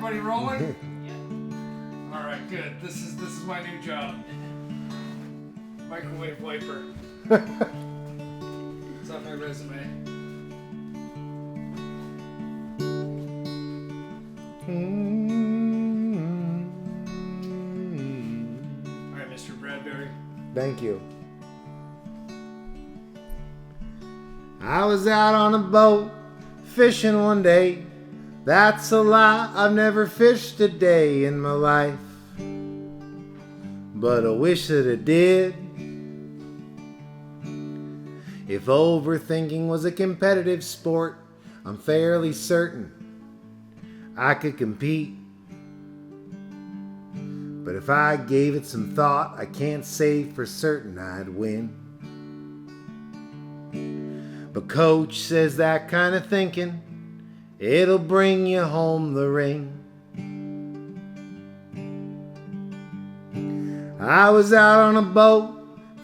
Everybody rolling? Yeah. All right, good. This is my new job. Microwave wiper. It's on my resume. All right, Mr. Bradbury. Thank you. I was out on a boat fishing one day. That's a lie, I've never fished a day in my life, but I wish that I did. If overthinking was a competitive sport, I'm fairly certain I could compete. But if I gave it some thought, I can't say for certain I'd win. But coach says that kind of thinking, it'll bring you home the ring. I was out on a boat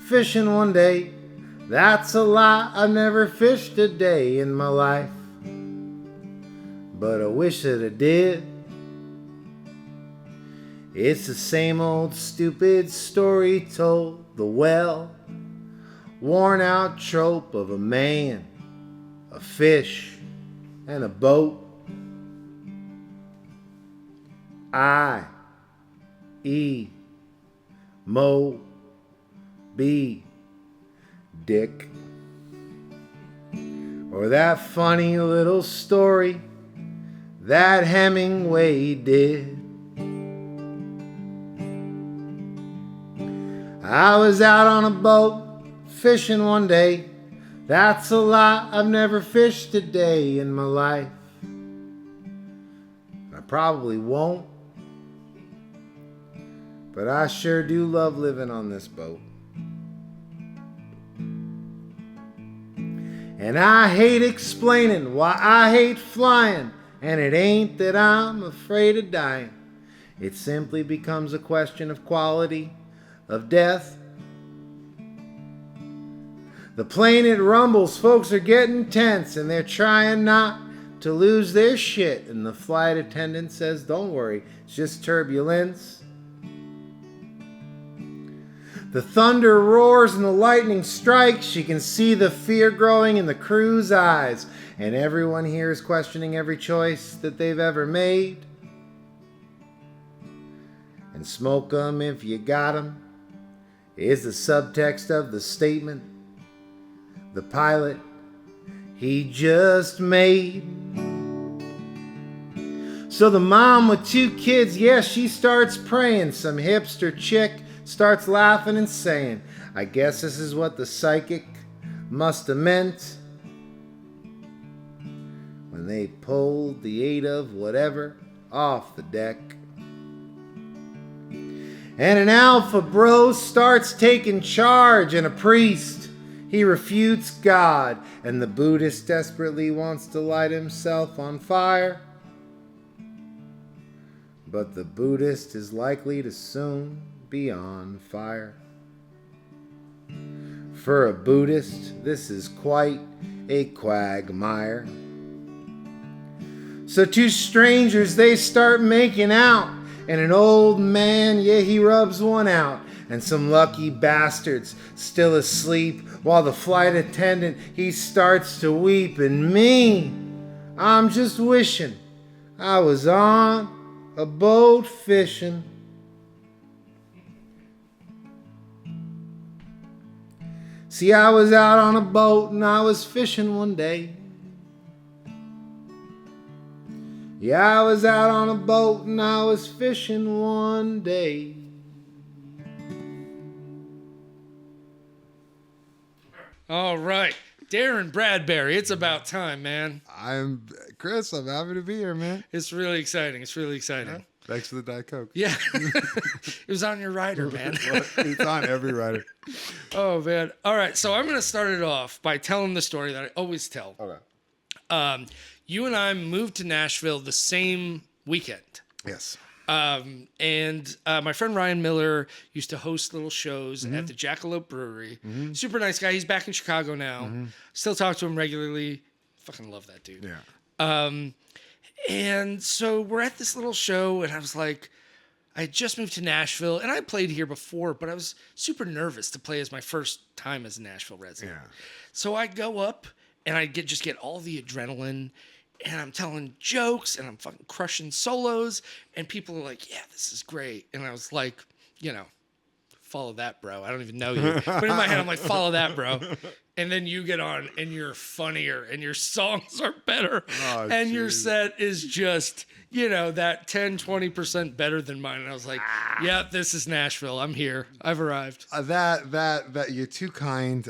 fishing one day. That's a lie, I've never fished a day in my life, but I wish that I did. It's the same old stupid story told, the well worn out trope of a man, a fish, and a boat. I-E-Mo-B Dick. Or that funny little story that Hemingway did. I was out on a boat fishing one day. That's a lie, I've never fished a day in my life. I probably won't, but I sure do love living on this boat. And I hate explaining why I hate flying, and it ain't that I'm afraid of dying. It simply becomes a question of quality of death. The plane it rumbles, folks are getting tense, and they're trying not to lose their shit. And the flight attendant says, don't worry, it's just turbulence. The thunder roars and the lightning strikes. You can see the fear growing in the crew's eyes. And everyone here is questioning every choice that they've ever made. And smoke 'em if you got 'em is the subtext of the statement the pilot, he just made. So the mom with 2 kids, yeah, she starts praying. Some hipster chick starts laughing and saying, I guess this is what the psychic must have meant when they pulled the 8 of whatever off the deck. And an alpha bro starts taking charge, and a priest, he refutes God, and the Buddhist desperately wants to light himself on fire. But the Buddhist is likely to soon be on fire. For a Buddhist, this is quite a quagmire. So 2 strangers, they start making out, and an old man, yeah, he rubs one out. And some lucky bastards still asleep, while the flight attendant, he starts to weep. And me, I'm just wishing I was on a boat fishing. See, I was out on a boat and I was fishing one day. Yeah, I was out on a boat and I was fishing one day. All right. Darrin Bradbury, it's about time, man. Chris, I'm happy to be here, man. It's really exciting. It's really exciting. Yeah. Thanks for the Diet Coke. Yeah. It was on your rider, man. It's on every rider. Oh, man. All right. So I'm going to start it off by telling the story that I always tell. Okay. You and I moved to Nashville the same weekend. Yes. And my friend Ryan Miller used to host little shows at the Jackalope Brewery. Super nice guy. He's back in Chicago now. Still talk to him regularly. Fucking love that dude. Yeah. And so we're at this little show, and I was like, I had just moved to Nashville, and I played here before, but I was super nervous to play as my first time as a Nashville resident. Yeah. So I go up, and I just get all the adrenaline, and I'm telling jokes, and I'm fucking crushing solos, and people are like, yeah, this is great. And I was like, follow that, bro. I don't even know you. But in my head, I'm like, follow that, bro. And then you get on, and you're funnier, and your songs are better. Oh, and your geez. set is just, that 10, 20% better than mine. And I was like, yeah, this is Nashville. I'm here. I've arrived. That you're too kind.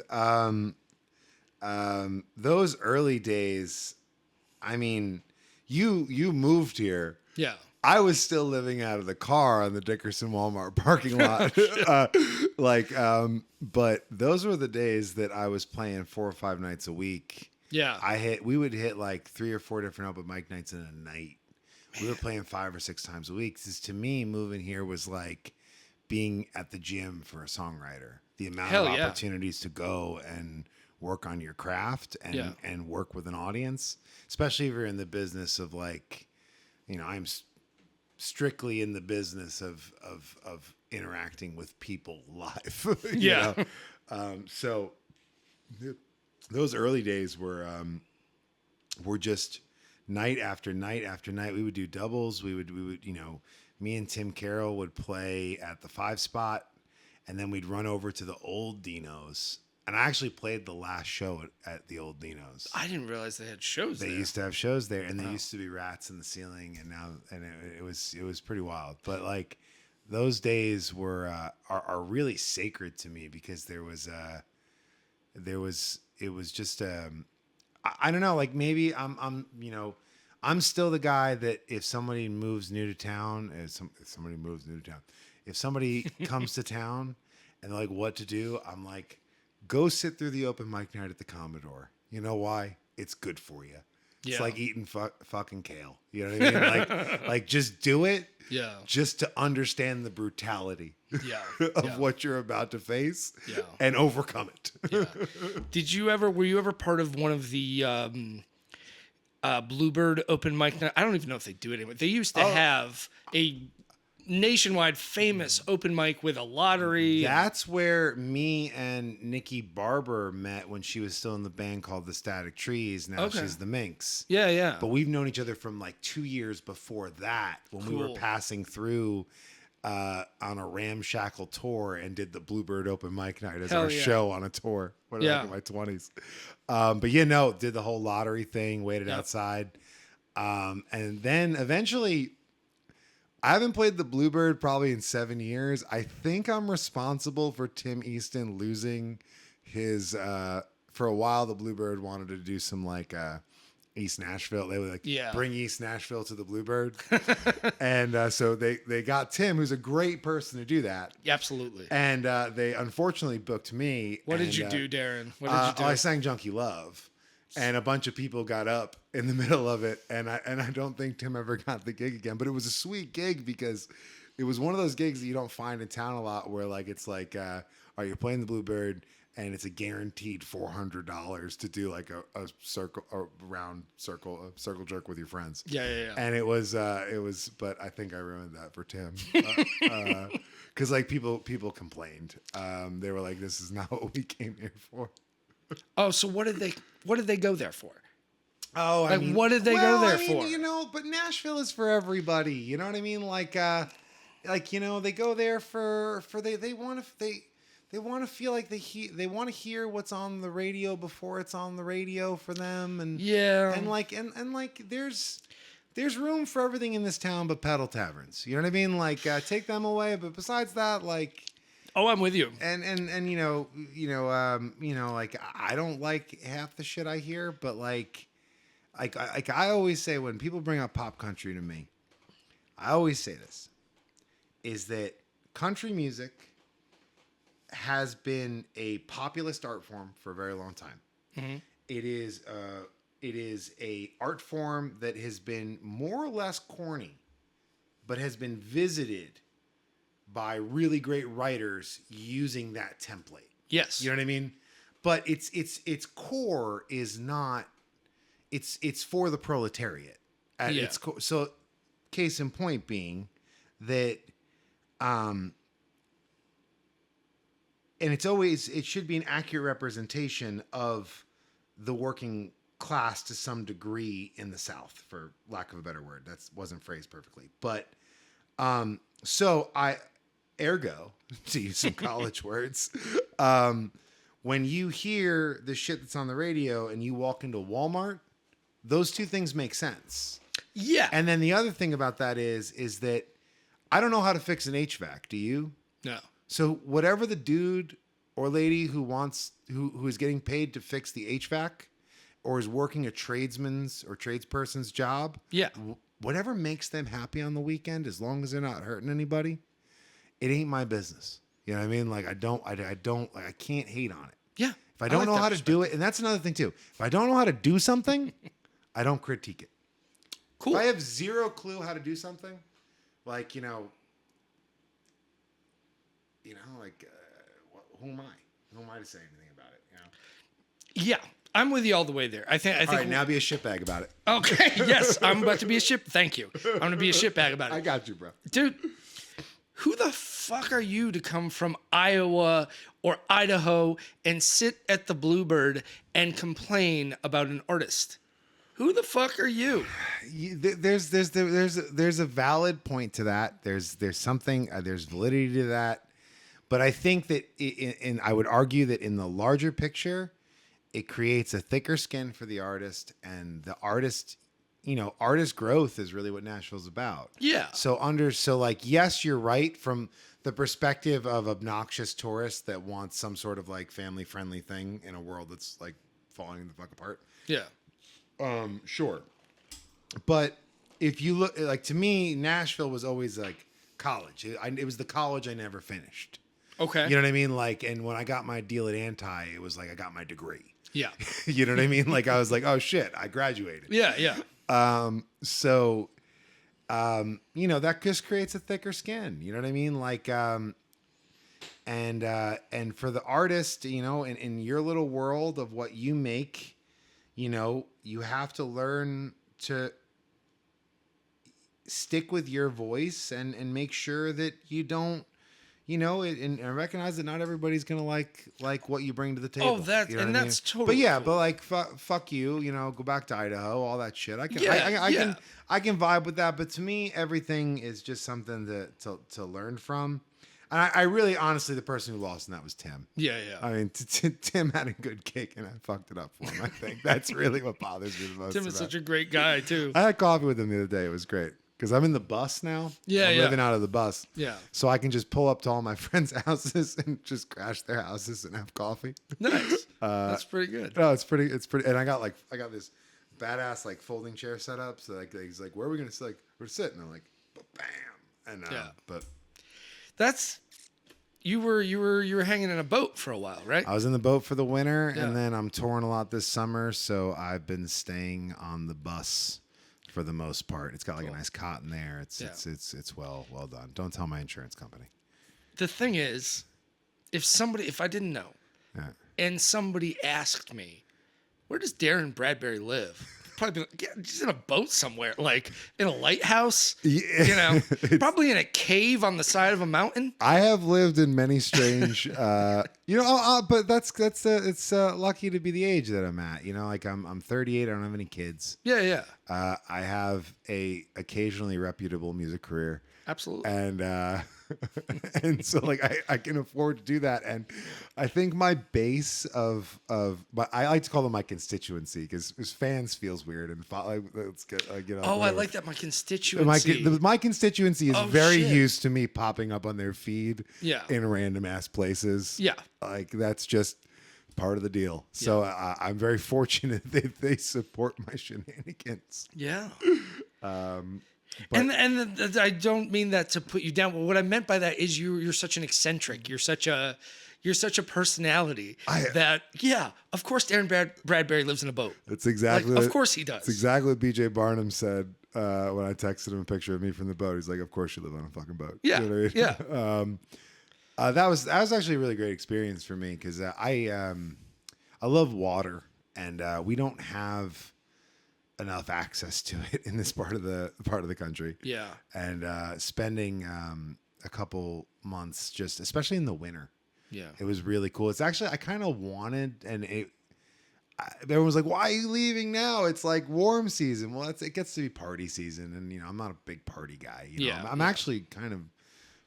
Those early days, I mean, you moved here. Yeah. I was still living out of the car on the Dickerson Walmart parking lot. But those were the days that I was playing 4 or 5 nights a week. Yeah. We would hit like 3 or 4 different open mic nights in a night. We were playing 5 or 6 times a week. Because to me, moving here was like being at the gym for a songwriter. The amount Hell of yeah. opportunities to go and work on your craft and work with an audience, especially if you're in the business of like, I'm strictly in the business of interacting with people live. Yeah. So those early days were just night after night after night. We would do doubles. We would, me and Tim Carroll would play at the 5 spot, and then we'd run over to the old Dino's. And I actually played the last show at the old Dino's. I didn't realize they had shows They there. used to have shows there, and there used to be rats in the ceiling, and it was pretty wild. But like those days are really sacred to me because it was just I don't know, like maybe I'm still the guy that if somebody moves new to town, if somebody comes to town and they're like what to do, I'm like, go sit through the open mic night at the Commodore. You know why? It's good for you. It's like eating fucking kale. You know what I mean? Like just do it. Yeah. Just to understand the brutality of what you're about to face and overcome it. Were you ever part of one of the Bluebird open mic night? I don't even know if they do it anymore. They used to have a nationwide famous open mic with a lottery. That's where me and Nikki Barber met when she was still in the band called the Static Trees. Now she's the Minx. Yeah. But we've known each other from like 2 years before that when we were passing through on a ramshackle tour and did the Bluebird open mic night as our show on a tour. Back in my 20s. But did the whole lottery thing, waited outside. And then eventually, I haven't played the Bluebird probably in 7 years. I think I'm responsible for Tim Easton losing his. For a while, the Bluebird wanted to do some like East Nashville. They would bring East Nashville to the Bluebird, and so they got Tim, who's a great person to do that. Absolutely. And they unfortunately booked me. What did you do, Darrin? What did you do? I sang Junkie Love. And a bunch of people got up in the middle of it, and I don't think Tim ever got the gig again. But it was a sweet gig because it was one of those gigs that you don't find in town a lot, where like it's like, you're playing the Bluebird, and it's a guaranteed $400 to do like a round circle jerk with your friends. Yeah. And it was, but I think I ruined that for Tim, because like people complained. They were like, "This is not what we came here for." Oh, so what did they go there for? Oh, I mean, what did they go there for? But Nashville is for everybody. You know what I mean? Like they go there for they want to feel like they want to hear what's on the radio before it's on the radio for them, and there's room for everything in this town but pedal taverns. You know what I mean? Like take them away, but besides that, like. Oh, I'm with you. And like I don't like half the shit I hear, but like I always say when people bring up pop country to me, I always say this, is that country music has been a populist art form for a very long time. Mm-hmm. It is a art form that has been more or less corny, but has been visited by really great writers using that template. Yes. You know what I mean? But its core is not, it's for the proletariat At Yeah. its so, case in point being that, and it should be an accurate representation of the working class to some degree in the South, for lack of a better word. That wasn't phrased perfectly, but ergo, to use some college words, when you hear the shit that's on the radio and you walk into Walmart, those two things make sense. Yeah. And then the other thing about that is that I don't know how to fix an HVAC. Do you? No. So whatever the dude or lady who is getting paid to fix the HVAC or is working a tradesman's or tradesperson's job, Yeah. whatever makes them happy on the weekend, as long as they're not hurting anybody, it ain't my business. You know what I mean? Like I can't hate on it. Yeah. If I don't like know that how to do it, and that's another thing too. If I don't know how to do something, I don't critique it. Cool. If I have zero clue how to do something, like, who am I? Who am I to say anything about it? Yeah. I'm with you all the way there. I think. All right, now be a shitbag about it. Okay. Yes. I'm about to be a shit. Thank you. I'm going to be a shitbag about it. I got you, bro. Dude, who the fuck are you to come from Iowa or Idaho and sit at the Bluebird and complain about an artist? Who the fuck are you? There's a valid point to that. There's something, there's validity to that. But I think that, I would argue that in the larger picture, it creates a thicker skin for the artist, and the artist, artist growth is really what Nashville's about. Yeah. So yes, you're right from the perspective of obnoxious tourists that want some sort of like family friendly thing in a world that's like falling the fuck apart. Yeah. Sure. But if you look, like, to me, Nashville was always like college. It was the college I never finished. Okay. You know what I mean? Like, and when I got my deal at Anti, it was like I got my degree. Yeah. You know what I mean? Like, I was like, oh shit, I graduated. Yeah. Yeah. That just creates a thicker skin. You know what I mean? Like, and for the artist, in your little world of what you make, you have to learn to stick with your voice and make sure that you don't, and recognize that not everybody's gonna like what you bring to the table. Oh, that's you know what I mean? that's totally. But yeah, cool. but like fuck you, go back to Idaho, all that shit. I can Yeah, I can vibe with that. But to me, everything is just something to learn from. And I really, honestly, the person who lost in that was Tim. Yeah. Yeah. I mean, Tim had a good gig, and I fucked it up for him. I think that's really what bothers me the most. Tim is such a great guy too. I had coffee with him the other day. It was great. Because I'm in the bus now. Yeah, I'm yeah. living out of the bus. Yeah. So I can just pull up to all my friends' houses and just crash their houses and have coffee. Nice. That's pretty good. No, it's pretty. And I got this badass like folding chair set up. So like he's like, where are we gonna sit? Like, we're sitting. I'm like, bam. And but That's you were hanging in a boat for a while, right? I was in the boat for the winter, Yeah. and then I'm touring a lot this summer. So I've been staying on the bus for the most part. It's got like a nice cot in there. It's well done. Don't tell my insurance company. The thing is, if I didn't know, Yeah. and somebody asked me, where does Darrin Bradbury live? I'd probably be like, yeah, he's in a boat somewhere, like in a lighthouse, probably in a cave on the side of a mountain. I have lived in many strange, but it's lucky to be the age that I'm at. Like I'm 38. I don't have any kids. Yeah. I have a occasionally reputable music career. Absolutely. And and so like I can afford to do that. And I think my base but I like to call them my constituency because fans feels weird and let's get Oh, I like that. My constituency. My constituency is Oh, very shit. used to me popping up on their feed Yeah. in random ass places. Yeah. Like that's just part of the deal. So I'm very fortunate that they support my shenanigans. Yeah. But- And I don't mean that to put you down. But what I meant by that is you're such an eccentric. You're such a personality of course Darrin Bradbury lives in a boat. That's exactly Of course he does. That's exactly what BJ Barnum said when I texted him a picture of me from the boat. He's like, "Of course you live on a fucking boat." Yeah, You know what I mean? That was actually a really great experience for me because I love water, and we don't have enough access to it in this part of the country. Yeah. And spending a couple months just, especially in the winter. Yeah. It was really cool. It's actually, I kind of wanted, and everyone was like, why are you leaving now? It's like warm season. Well, it gets to be party season. And, I'm not a big party guy. I'm actually kind of,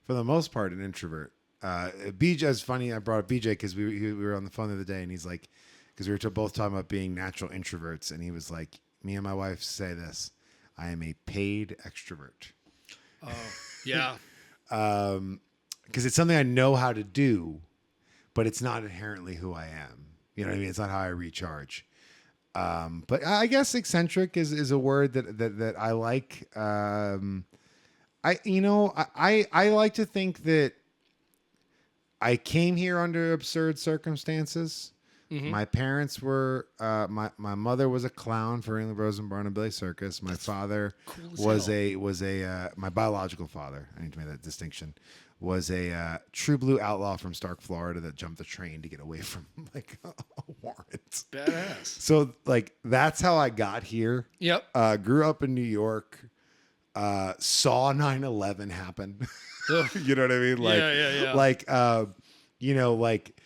for the most part, an introvert. BJ is funny. I brought up BJ because we were on the phone the other day, and he's like, because we were both talking about being natural introverts. And he was like, me and my wife say this, I am a paid extrovert. Oh, yeah. Because it's something I know how to do, but it's not inherently who I am. You know what I mean? It's not how I recharge. But I guess eccentric is a word that I like. I like to think that I came here under absurd circumstances. Mm-hmm. My parents were my mother was a clown for England Rosenbarn and Billy Circus. My father was my biological father. I need to make that distinction. Was a true blue outlaw from Stark, Florida that jumped the train to get away from like a warrant. Badass. So like that's how I got here. Yep. Grew up in New York. Saw 9/11 happen. You know what I mean? Like, yeah. Like, like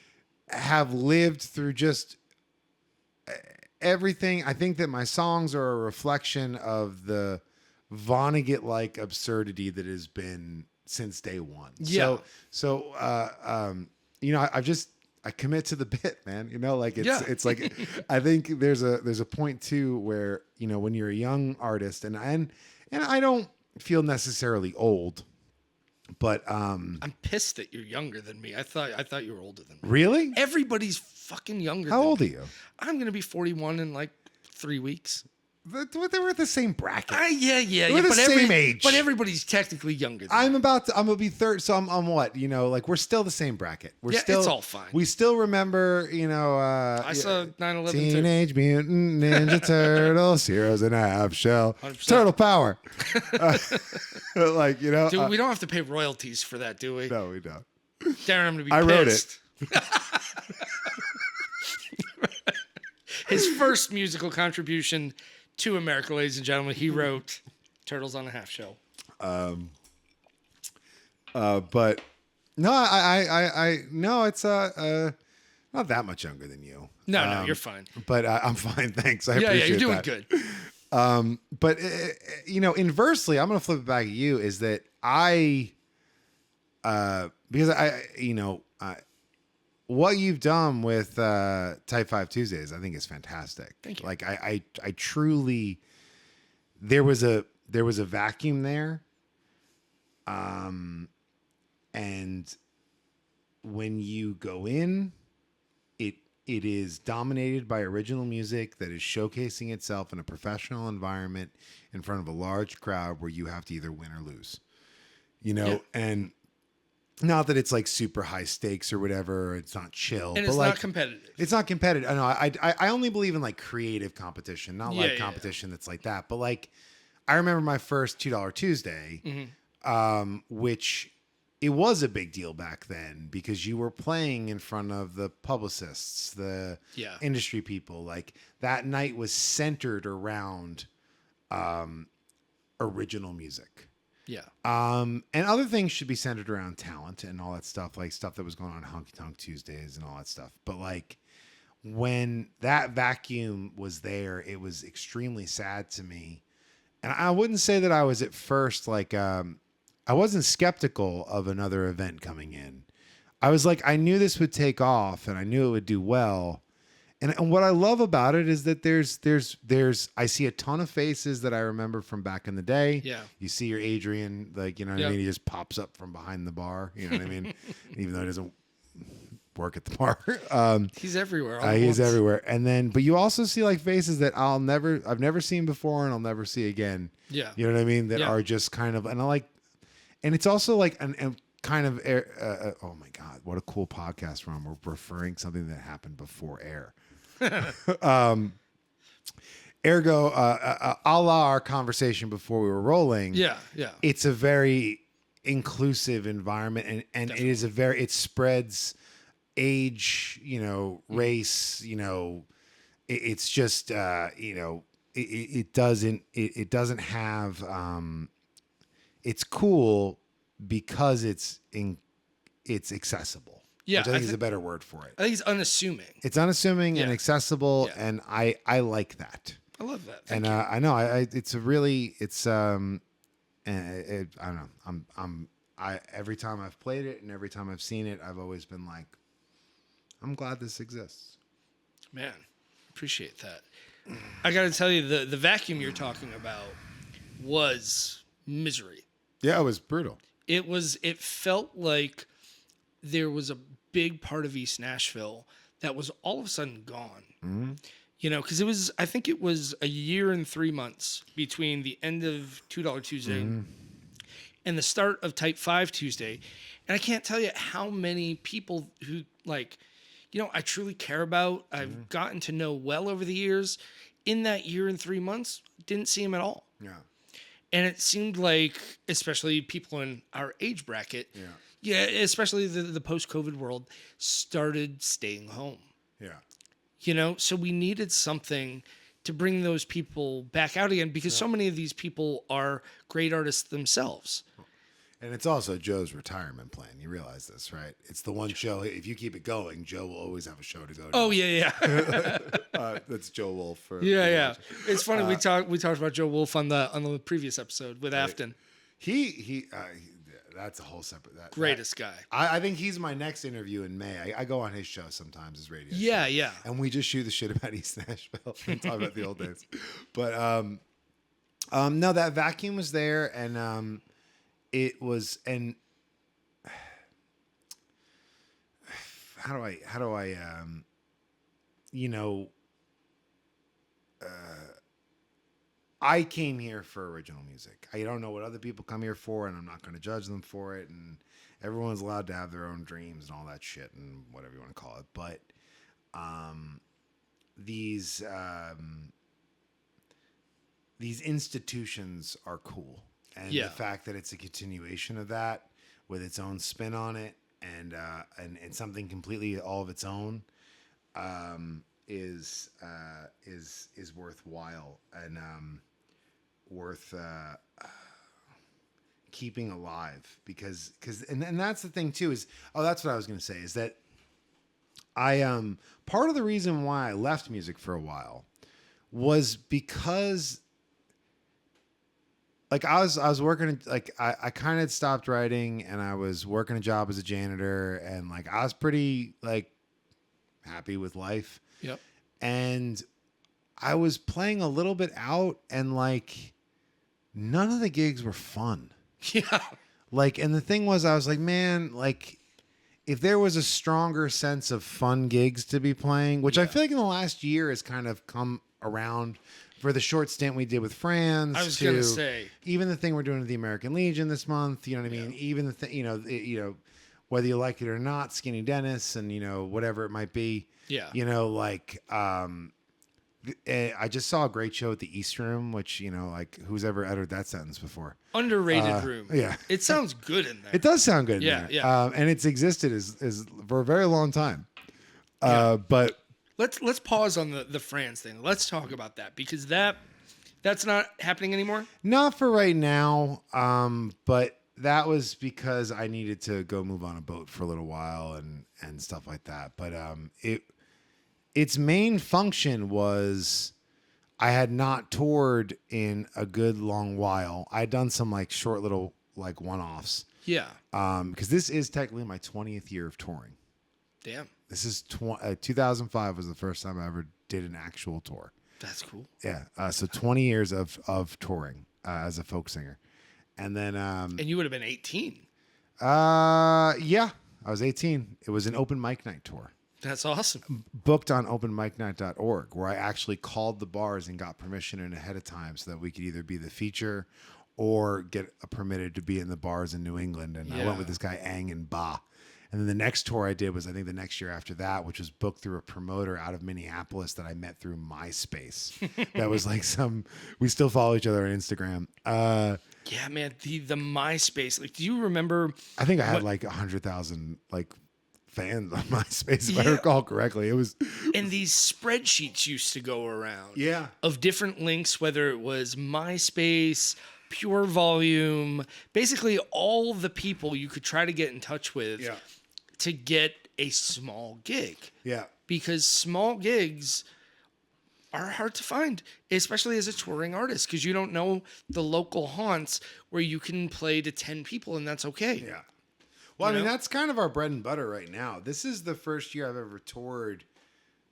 have lived through just everything. I think that my songs are a reflection of the Vonnegut-like absurdity that has been since day one. Yeah. So, I commit to the bit, man. It's like, I think there's a point too where, when you're a young artist and I don't feel necessarily old, but I'm pissed that you're younger than me. I thought you were older than me. Really? Everybody's fucking younger. How than old me. are you? I'm gonna be 41 in like 3 weeks. They were at the same bracket. Yeah. We're the same age. But everybody's technically younger than I'm me. gonna be 30, so I'm what? We're still the same bracket. It's all fine. We still remember, I saw 9/11 Teenage Mutant Ninja Turtles, Heroes in a Half Shell, 100%. Turtle Power. Dude, we don't have to pay royalties for that, do we? No, we don't. Darren, I'm gonna be I pissed. wrote it. His first musical contribution to America, ladies and gentlemen, he wrote Turtles on a Half Shell. But no, I no, it's not that much younger than you. No, you're fine. But I'm fine, thanks. I appreciate you're doing that. good. But inversely, I'm gonna flip it back at you. Is that because what you've done with Type 5 Tuesdays, I think is fantastic. Thank you. Like I truly, there was a vacuum there. And when you go in, it is dominated by original music that is showcasing itself in a professional environment in front of a large crowd where you have to either win or lose. And not that it's like super high stakes or whatever. It's not chill. And but it's like, not competitive. It's not competitive. I know. I only believe in like creative competition, not like competition that's like that. But like, I remember my first $2 Tuesday, which it was a big deal back then because you were playing in front of the publicists, the industry people. Like that night was centered around original music. Yeah. And other things should be centered around talent and all that stuff, like stuff that was going on Honky Tonk Tuesdays and all that stuff. But like when that vacuum was there, it was extremely sad to me. And I wouldn't say that I was at first like, I wasn't skeptical of another event coming in. I was like, I knew this would take off and I knew it would do well. And what I love about it is that there's I see a ton of faces that I remember from back in the day. Yeah. You see your Adrian, like, you know what I mean? He just pops up from behind the bar. You know what I mean? Even though he doesn't work at the bar. He's everywhere. He's everywhere. And then, but you also see like faces that I've never seen before and I'll never see again. Yeah. You know what I mean? That are just kind of, and I like, and it's also like an kind of oh my God, what a cool podcast from. We're referring something that happened before air. Ergo, a la our conversation before we were rolling. Yeah. It's a very inclusive environment, and it is it spreads age, race, it's just, it doesn't have it's cool because it's accessible. Yeah, which I think is a better word for it. I think it's unassuming. It's unassuming and Yeah. accessible, Yeah. and I like that. I love that. And I know it's a really I don't know. Every time I've played it and every time I've seen it, I've always been like, I'm glad this exists. Man, appreciate that. I got to tell you, the vacuum you're talking about was misery. Yeah, it was brutal. It felt like there was a big part of East Nashville that was all of a sudden gone. Mm-hmm. You know, because I think it was a year and 3 months between the end of $2 Tuesday and the start of Type 5 Tuesday. And I can't tell you how many people who, like, you know, I truly care about, I've gotten to know well over the years, in that year and 3 months, didn't see him at all. Yeah. And it seemed like, especially people in our age bracket, especially the post-COVID world, started staying home. Yeah. You know, so we needed something to bring those people back out again because so many of these people are great artists themselves. And it's also Joe's retirement plan. You realize this, right? It's the one show. If you keep it going, Joe will always have a show to go to. Oh yeah. That's Joe Wolf. Yeah. It's funny we talked about Joe Wolf on the previous episode with Afton. He that's a whole separate. Greatest guy. I think he's my next interview in May. I go on his show sometimes, his radio. Yeah, show. yeah. And we just shoot the shit about East Nashville and talk about the old days. But no, that vacuum was there, and it was, and how do I you know, I came here for original music. I don't know what other people come here for, and I'm not going to judge them for it. And everyone's allowed to have their own dreams and all that shit and whatever you want to call it. But these institutions are cool, and the fact that it's a continuation of that with its own spin on it and something completely all of its own is worthwhile and worth keeping alive because that's the thing too is that's what I was going to say is that I part of the reason why I left music for a while was because like I was working like I kind of had stopped writing and I was working a job as a janitor and like I was pretty like happy with life. Yep. And I was playing a little bit out and like none of the gigs were fun. Yeah. Like, and the thing was, I was like, man, like if there was a stronger sense of fun gigs to be playing, which I feel like in the last year has kind of come around for the short stint we did with Franz. I was going to say. Even the thing we're doing with the American Legion this month, you know what I mean? Even the thing, you know, whether you like it or not, Skinny Dennis and, you know, whatever it might be. Yeah. You know, like, I just saw a great show at the East Room, which, you know, like who's ever uttered that sentence before? Underrated room. Yeah. It sounds good in there. It does sound good. Yeah, in there. yeah. And it's existed as for a very long time. But let's pause on the Franz thing. Let's talk about that because that's not happening anymore. not for right now. But that was because I needed to go move on a boat for a little while and stuff like that. But its main function was I had not toured in a good long while. I had done some like short little like one-offs. Yeah. Because this is technically my 20th year of touring. Damn. This is 2005 was the first time I ever did an actual tour. That's cool. Yeah. So 20 years of touring as a folk singer. And then And you would have been 18. yeah, I was 18. It was an open mic night tour. That's awesome. Booked on openmicnight.org, where I actually called the bars and got permission in ahead of time so that we could either be the feature or get permitted to be in the bars in New England. And I went with this guy, Ang and Ba. And then the next tour I did was, I think, the next year after that, which was booked through a promoter out of Minneapolis that I met through MySpace. That was like we still follow each other on Instagram. Yeah, man. The MySpace. Like, do you remember? I think I had like 100,000 like fans on MySpace, if I Yeah. recall correctly. It was And these spreadsheets used to go around. Yeah. Of different links, whether it was MySpace, Pure Volume, basically all the people you could try to get in touch with Yeah. to get a small gig. Yeah. Because small gigs are hard to find, especially as a touring artist, because you don't know the local haunts where you can play to 10 people and that's okay. Yeah. Well, I mean, know? that's kind of our bread and butter right now. This is the first year I've ever toured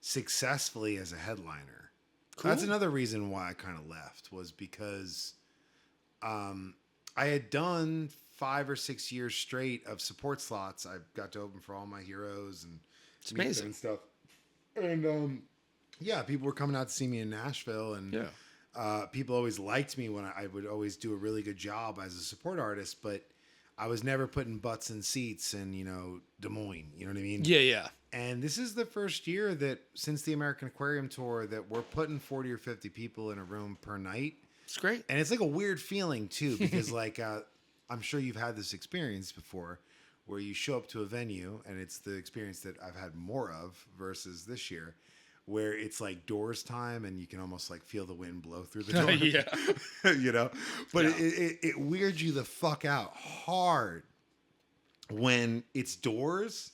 successfully as a headliner. Cool. That's another reason why I kind of left, was because I had done 5 or 6 years straight of support slots. I got to open for all my heroes and It's meet them amazing. and stuff. And yeah, people were coming out to see me in Nashville, and people always liked me when I would always do a really good job as a support artist, but I was never putting butts in seats in, Des Moines. You know what I mean? Yeah, yeah. And this is the first year that, since the American Aquarium tour, that we're putting 40 or 50 people in a room per night. It's great. And it's like a weird feeling too, because like I'm sure you've had this experience before, where you show up to a venue, and it's the experience that I've had more of versus this year, where it's like Doors time and you can almost like feel the wind blow through the door. Yeah. But Yeah. it weirds you the fuck out hard when it's Doors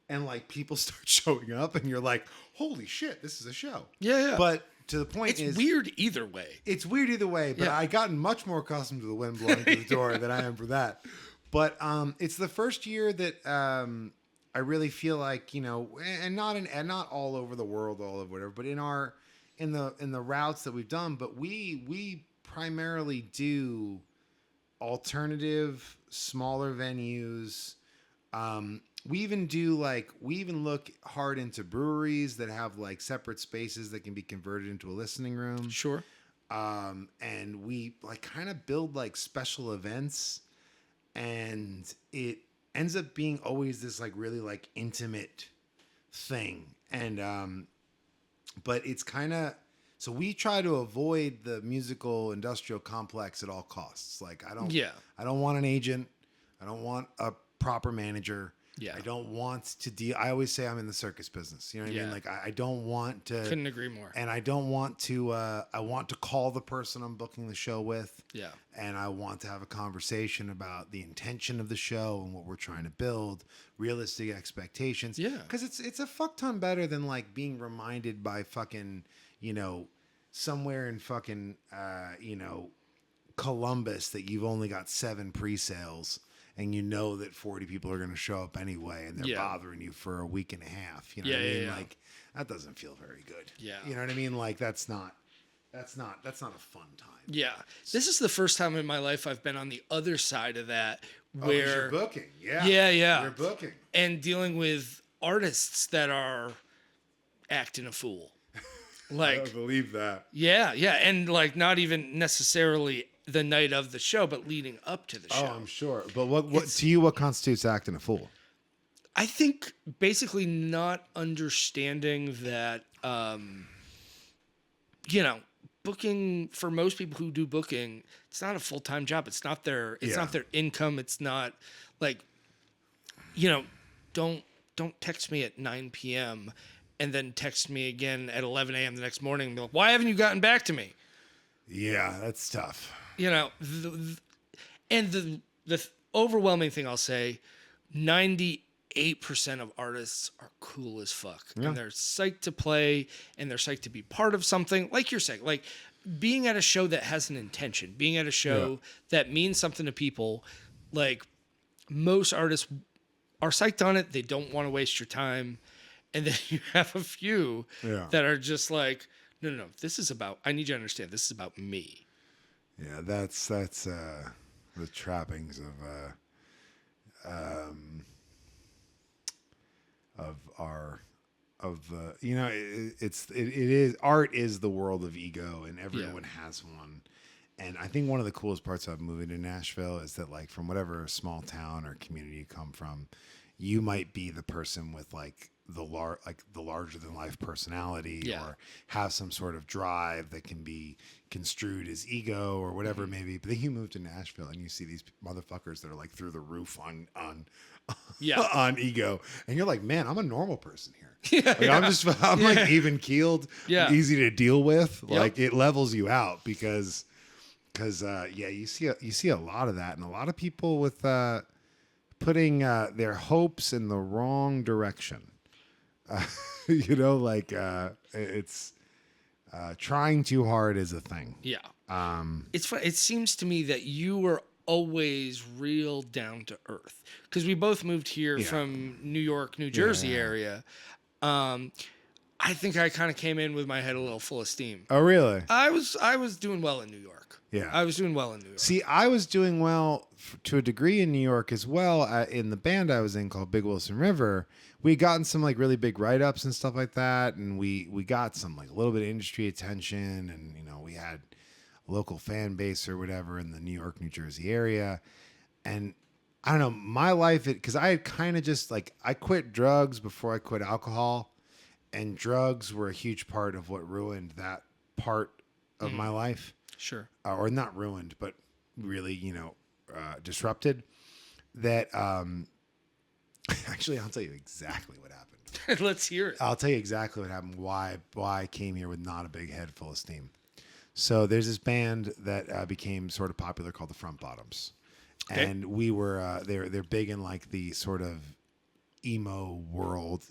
and like people start showing up and you're like, holy shit, this is a show. Yeah, yeah. But to the point It's weird either way. it's weird either way, but Yeah. I gotten much more accustomed to the wind blowing through the door than I am for that. But it's the first year that I really feel like, and not all over the world, all of whatever, but in the routes that we've done, but we primarily do alternative, smaller venues. We even look hard into breweries that have like separate spaces that can be converted into a listening room. Sure. And we like kind of build like special events, and it ends up being always this like really like intimate thing. And but it's kind of, so we try to avoid the musical industrial complex at all costs. Like I don't want an agent. I don't want a proper manager. Yeah. I don't want to deal. I always say I'm in the circus business. You know what I mean? Yeah. Like I don't want to. Couldn't agree more. And I don't want to. I want to call the person I'm booking the show with. Yeah. And I want to have a conversation about the intention of the show and what we're trying to build, realistic expectations. Yeah. Because it's a fuck ton better than like being reminded by fucking, somewhere in fucking, Columbus that you've only got 7 pre-sales. And you know that 40 people are going to show up anyway, and they're bothering you for a week and a half. You know what I mean? Yeah. Like that doesn't feel very good. Yeah. You know what I mean? Like that's not a fun time. Yeah. This is the first time in my life I've been on the other side of that, Oh, 'cause where you're booking. Yeah. Yeah. You're booking. and dealing with artists that are acting a fool. I Like, believe that. yeah, and like not even necessarily the night of the show, but leading up to the show. Oh, I'm sure. But what to you, what constitutes acting a fool? I think basically not understanding that, booking for most people who do booking, it's not a full-time job. It's not their income. It's not like, don't text me at 9 p.m. and then text me again at 11 a.m. the next morning and be like, why haven't you gotten back to me? Yeah, that's tough. The overwhelming thing I'll say, 98% of artists are cool as fuck. Yeah. And they're psyched to play, and they're psyched to be part of something. Like you're saying, like being at a show that has an intention, being at a show that means something to people. Like most artists are psyched on it. They don't want to waste your time. And then you have a few that are just like, no, I need you to understand, this is about me. Yeah, that's the trappings it is art is the world of ego, and everyone has one. And I think one of the coolest parts of moving to Nashville is that, like, from whatever small town or community you come from, you might be the person with like the larger than life personality, Yeah. or have some sort of drive that can be construed as ego or whatever it may be. But then you move to Nashville and you see these motherfuckers that are like through the roof on Yeah. on ego, and you're like, man, I'm a normal person here. Yeah, Like, I'm like even keeled, Yeah. easy to deal with. Yep. Like it levels you out because you see a lot of that, and a lot of people with putting their hopes in the wrong direction. It's trying too hard is a thing. Yeah. It's fun. It seems to me that you were always real down to earth, because we both moved here from New York, New Jersey area. I think I kind of came in with my head a little full of steam. Oh, really? I was doing well in New York. Yeah. I was doing well in New York. See, I was doing well to a degree in New York as well. In the band I was in called Big Wilson River, we gotten some like really big write-ups and stuff like that, and we got some like a little bit of industry attention, and we had a local fan base or whatever in the New York, New Jersey area. And I don't know, my life, because I had kind of just like, I quit drugs before I quit alcohol, and drugs were a huge part of what ruined that part of my life. Sure. Or not ruined, but really, disrupted. That actually, I'll tell you exactly what happened. Let's hear it. I'll tell you exactly what happened. Why I came here with not a big head full of steam. So there's this band that became sort of popular called the Front Bottoms, and we were they're big in like the sort of emo world,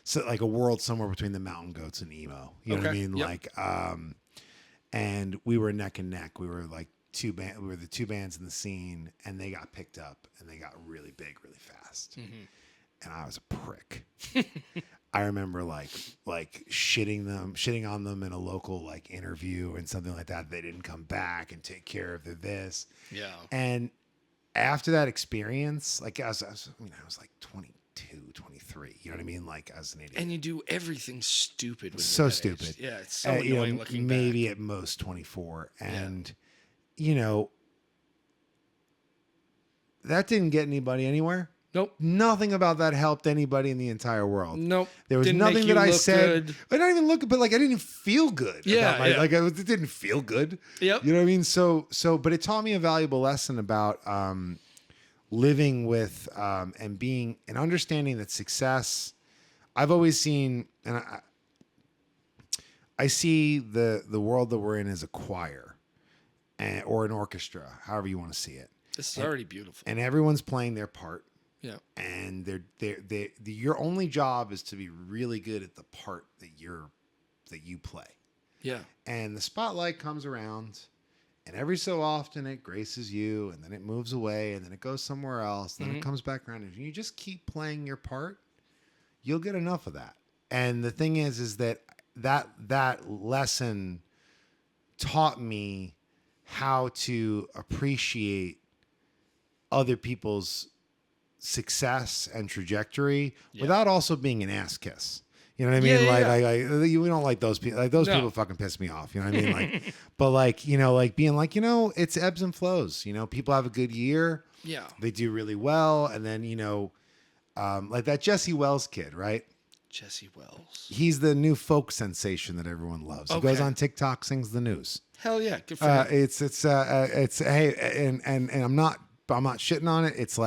so like a world somewhere between the Mountain Goats and emo. You know what I mean? Yep. Like, and we were neck and neck. We were like we were the two bands in the scene, and they got picked up and they got really big really fast. And I was a prick. I remember like shitting on them in a local like interview and something like that. They didn't come back and take care of this. Yeah. And after that experience, like I was like 22, 23. You know what I mean? Like I was an idiot. And you do everything stupid. When So you're that stupid. age. Yeah, it's so annoying looking maybe back. at most 24. And, that didn't get anybody anywhere. Nope. Nothing about that helped anybody in the entire world. Nope. There was Didn't nothing make that you I look said. good. I didn't even look, but like I didn't feel good. Yeah, about yeah. It didn't feel good. Yep. You know what I mean? So, but it taught me a valuable lesson about living with and being and understanding that success. I've always seen, and I see the world that we're in as a choir, or an orchestra, however you want to see it. This is already beautiful. And everyone's playing their part. Yeah. And your only job is to be really good at the part that you play. Yeah. And the spotlight comes around, and every so often it graces you, and then it moves away, and then it goes somewhere else, and then it comes back around, and you just keep playing your part, you'll get enough of that. And the thing is that lesson taught me how to appreciate other people's success and trajectory without also being an ass kiss. You know what I mean? We don't like those people. Like those people fucking piss me off. You know what I mean? Like, but like, like being like, it's ebbs and flows. People have a good year. Yeah. They do really well. And then, like that Jesse Wells kid, right? Jesse Wells. He's the new folk sensation that everyone loves. He goes on TikTok, sings the news. Hell yeah. Good for him. It's hey, and I'm not shitting on it. It's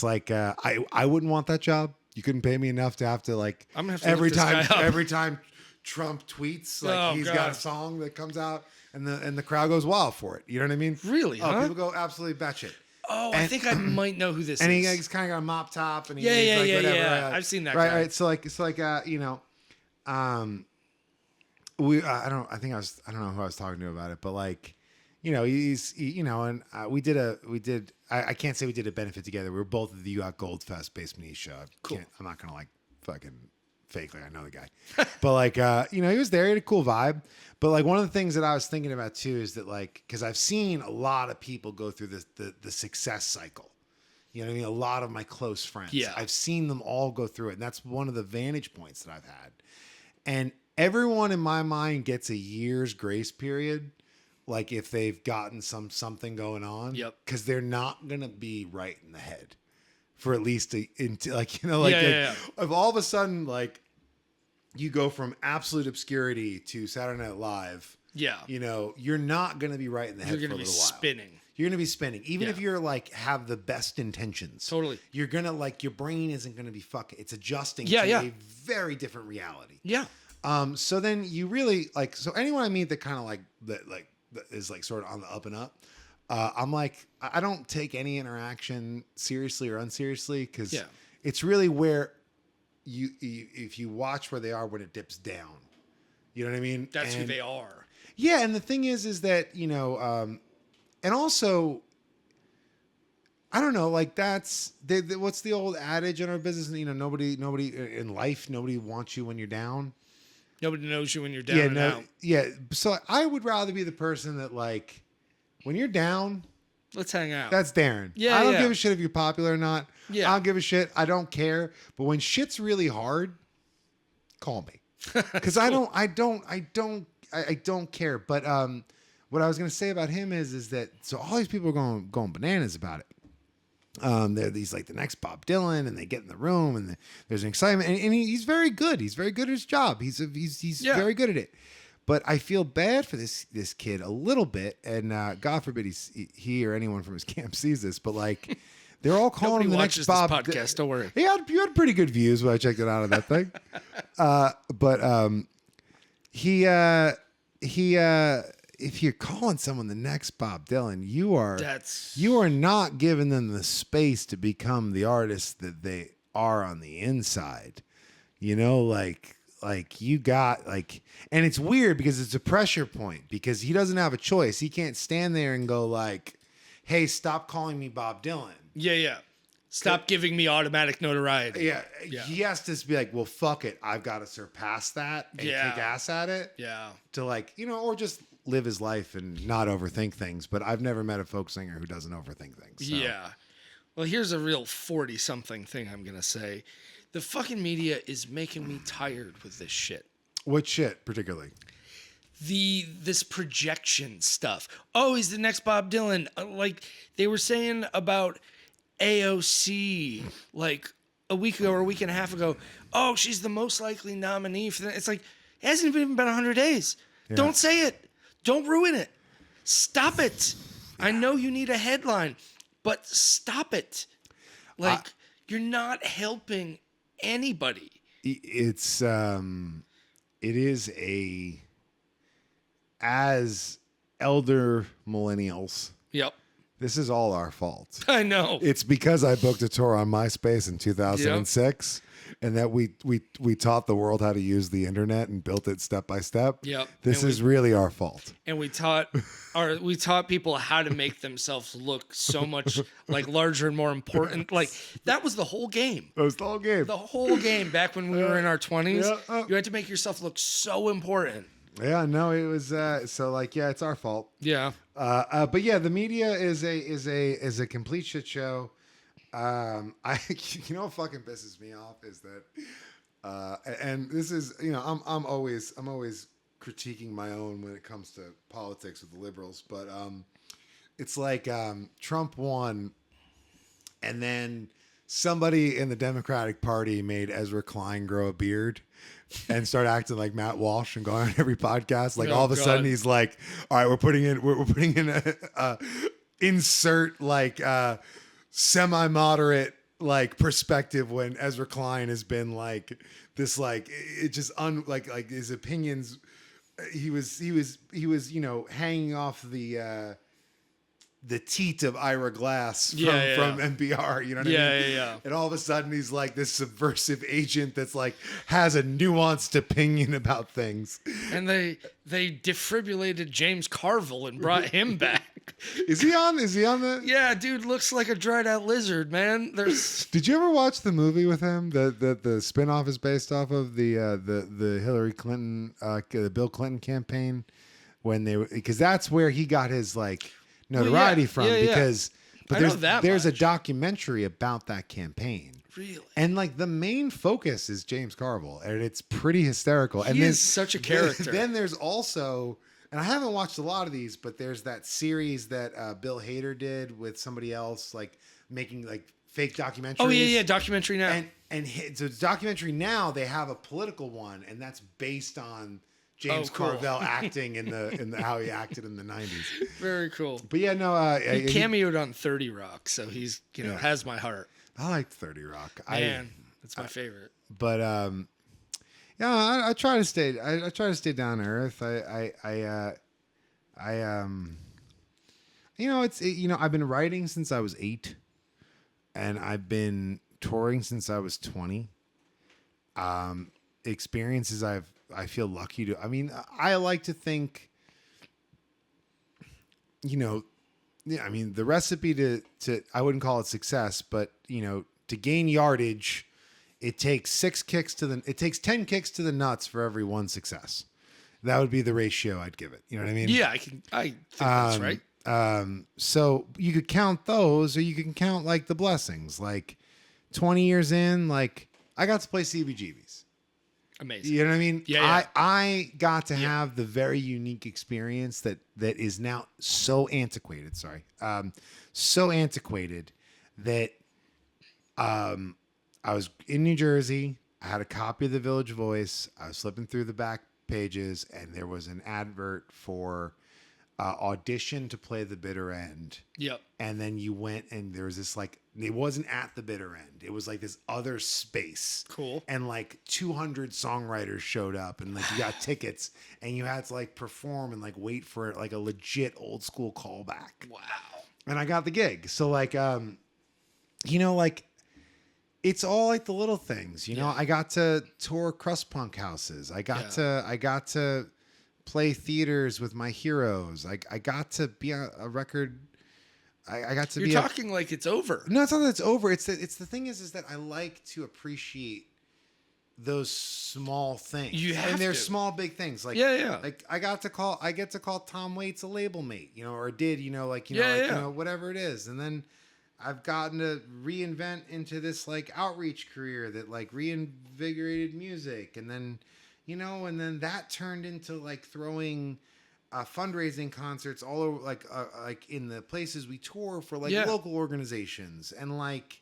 like I wouldn't want that job. You couldn't pay me enough to have to like I'm gonna have to every look this time guy up. every time Trump tweets like he's got a song that comes out and the crowd goes wild for it. You know what I mean? Really? Oh, huh? people go absolutely batshit. Oh, I think I might know who this And is. he's kind of got a mop top and he's Yeah, like whatever. yeah. I've seen that Right, guy. right. So like it's like I don't know who I was talking to about it, but like and I can't say we did a benefit together. We were both at the You Got Gold Fest Basement East show. I'm not gonna like fucking fake like I know the guy, but like he was there. He had a cool vibe. But like one of the things that I was thinking about too is that like because I've seen a lot of people go through the success cycle. You know what I mean? A lot of my close friends. Yeah. I've seen them all go through it, and that's one of the vantage points that I've had. And everyone in my mind gets a year's grace period. Like if they've gotten something going on, Yep. because they're not gonna be right in the head for at least into like if all of a sudden like you go from absolute obscurity to Saturday Night Live, you're not going to be right in the head for a little while. You're going to be spinning. Even if you're like have the best intentions. Totally. You're going to like your brain isn't going to be fucking. It's adjusting to a very different reality. Yeah. So then you really like so anyone I meet that kind of like that is like sort of on the up and up. I'm like I don't take any interaction seriously or unseriously because it's really where you if you watch where they are when it dips down. You know what I mean? That's who they are. Yeah, and the thing is that, and also, I don't know, like that's, what's the old adage in our business? Nobody in life, nobody wants you when you're down. Nobody knows you when you're down and out. Yeah, so I would rather be the person that like, when you're down. Let's hang out. That's Darrin. Yeah, I don't give a shit if you're popular or not. Yeah. I don't give a shit. I don't care. But when shit's really hard, call me. Because cool. I don't care. But what I was going to say about him is that so all these people are going bananas about it. They're these like the next Bob Dylan, and they get in the room, and there's an excitement, and he's very good. He's very good at his job. He's very good at it. But I feel bad for this kid a little bit, and God forbid he or anyone from his camp sees this. But like, they're all calling him the next Bob. This podcast, don't worry. You had pretty good views when I checked it out on that thing. But if you're calling someone the next Bob Dylan, you are not giving them the space to become the artist that they are on the inside. Like you got like, and it's weird because it's a pressure point because he doesn't have a choice. He can't stand there and go like, "Hey, stop calling me Bob Dylan." Yeah. Stop giving me automatic notoriety. Yeah. He has to be like, well, fuck it. I've got to surpass that and kick ass at it. Yeah. To like, or just live his life and not overthink things. But I've never met a folk singer who doesn't overthink things. So. Yeah. Well, here's a real 40-something thing I'm going to say. The fucking media is making me tired with this shit. What shit, particularly? This projection stuff. Oh, he's the next Bob Dylan. Like they were saying about AOC like a week ago or a week and a half ago. Oh, she's the most likely nominee for that. It's like, it hasn't even been 100 days. Yeah. Don't say it. Don't ruin it. Stop it. I know you need a headline, but stop it. Like, you're not helping anybody. It is as elder millennials. Yep. This is all our fault. I know. It's because I booked a tour on MySpace in 2006 and that we taught the world how to use the internet and built it step by step. Yep. This is really our fault. And we taught people how to make themselves look so much like larger and more important. Like that was the whole game. That was the whole game. The whole game back when we were in our 20s. Yeah. You had to make yourself look so important. Yeah, no, it was so like it's our fault. Yeah. But yeah, the media is a complete shit show. What fucking pisses me off is that, and this is I'm always critiquing my own when it comes to politics with the liberals, but it's like Trump won, and then somebody in the Democratic Party made Ezra Klein grow a beard and start acting like Matt Walsh and going on every podcast. Like all of a sudden he's like, all right, we're putting in a insert like semi-moderate like perspective when Ezra Klein has been like this, like it just like his opinions. He was hanging off the teat of Ira Glass from NPR, you know what I mean? Yeah. And all of a sudden he's like this subversive agent that's like has a nuanced opinion about things. And they defibrillated James Carville and brought him back. Is he on the? Yeah, dude looks like a dried out lizard, man. Did you ever watch the movie with him? The spinoff is based off of the Hillary Clinton, the Bill Clinton campaign because that's where he got his like notoriety from because there's a documentary about that campaign. Really? And like the main focus is James Carville, and it's pretty hysterical. He is such a character. Then there's also, and I haven't watched a lot of these, but there's that series that Bill Hader did with somebody else, like making like fake documentaries. Oh yeah, documentary now. So it's documentary now. They have a political one, and that's based on James cool. Carvell acting in the how he acted in the 90s. Very cool. But yeah, no, He cameoed on 30 Rock, so he's has my heart. I liked 30 Rock. Man, that's my favorite. But yeah, I try to stay. I try to stay down to earth. I've been writing since I was 8, and I've been touring since I was 20. Experiences I feel lucky to. I mean, I like to think, the recipe to I wouldn't call it success, but to gain yardage, it takes 10 kicks to the nuts for every one success. That would be the ratio I'd give it. You know what I mean? Yeah, I think that's right. So you could count those, or you can count like the blessings. Like 20 years in, like I got to play CBGBs. Amazing. You know what I mean? Yeah. I got to have the very unique experience that is now so antiquated. Sorry. So antiquated that I was in New Jersey. I had a copy of the Village Voice. I was flipping through the back pages, and there was an advert for audition to play the bitter end. Yep. And then you went, and there was this it wasn't at the bitter end. It was like this other space. Cool. And like 200 songwriters showed up, and like you got tickets, and you had to like perform and like wait for like a legit old school callback. Wow. And I got the gig. So like, it's all like the little things, I got to tour crust punk houses. I got to play theaters with my heroes. I got to be a record. I got to You're talking like it's over. No, it's not that it's over. It's the thing is that I like to appreciate those small things. And they're small, big things. Like, yeah. Like I get to call Tom Waits a label mate, or did, whatever it is. And then I've gotten to reinvent into this like outreach career that like reinvigorated music. And then, and then that turned into like throwing fundraising concerts all over, like in the places we tour for like local organizations. And like,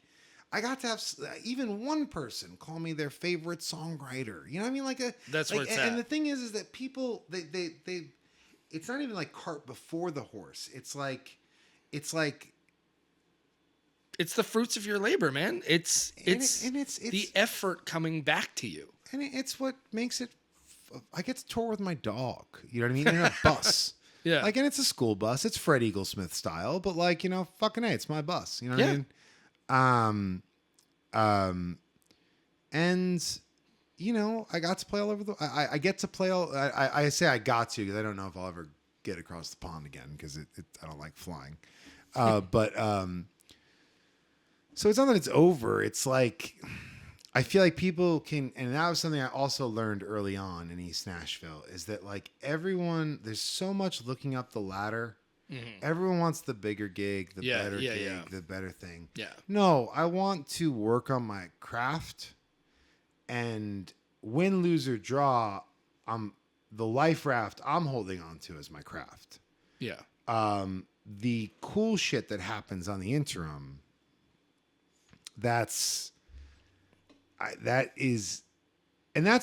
I got to have even one person call me their favorite songwriter. You know what I mean? That's where it's at. And the thing is that people, they it's not even like cart before the horse. It's the fruits of your labor, man. It's the effort coming back to you. And it's what makes it. I get to tour with my dog. You know what I mean? In a bus. Yeah. Like, and it's a school bus. It's Fred Eaglesmith style, but like, fucking A, it's my bus. You know what I mean? And I got to play all over I get to play all. I say I got to because I don't know if I'll ever get across the pond again because I don't like flying. But so it's not that it's over. It's like, I feel like people can, and that was something I also learned early on in East Nashville, is that like everyone, there's so much looking up the ladder. Mm-hmm. Everyone wants the bigger gig, the better gig, the better thing. Yeah. No, I want to work on my craft, and win, lose, or draw, the life raft I'm holding on to is my craft. Yeah. The cool shit that happens on the interim, that's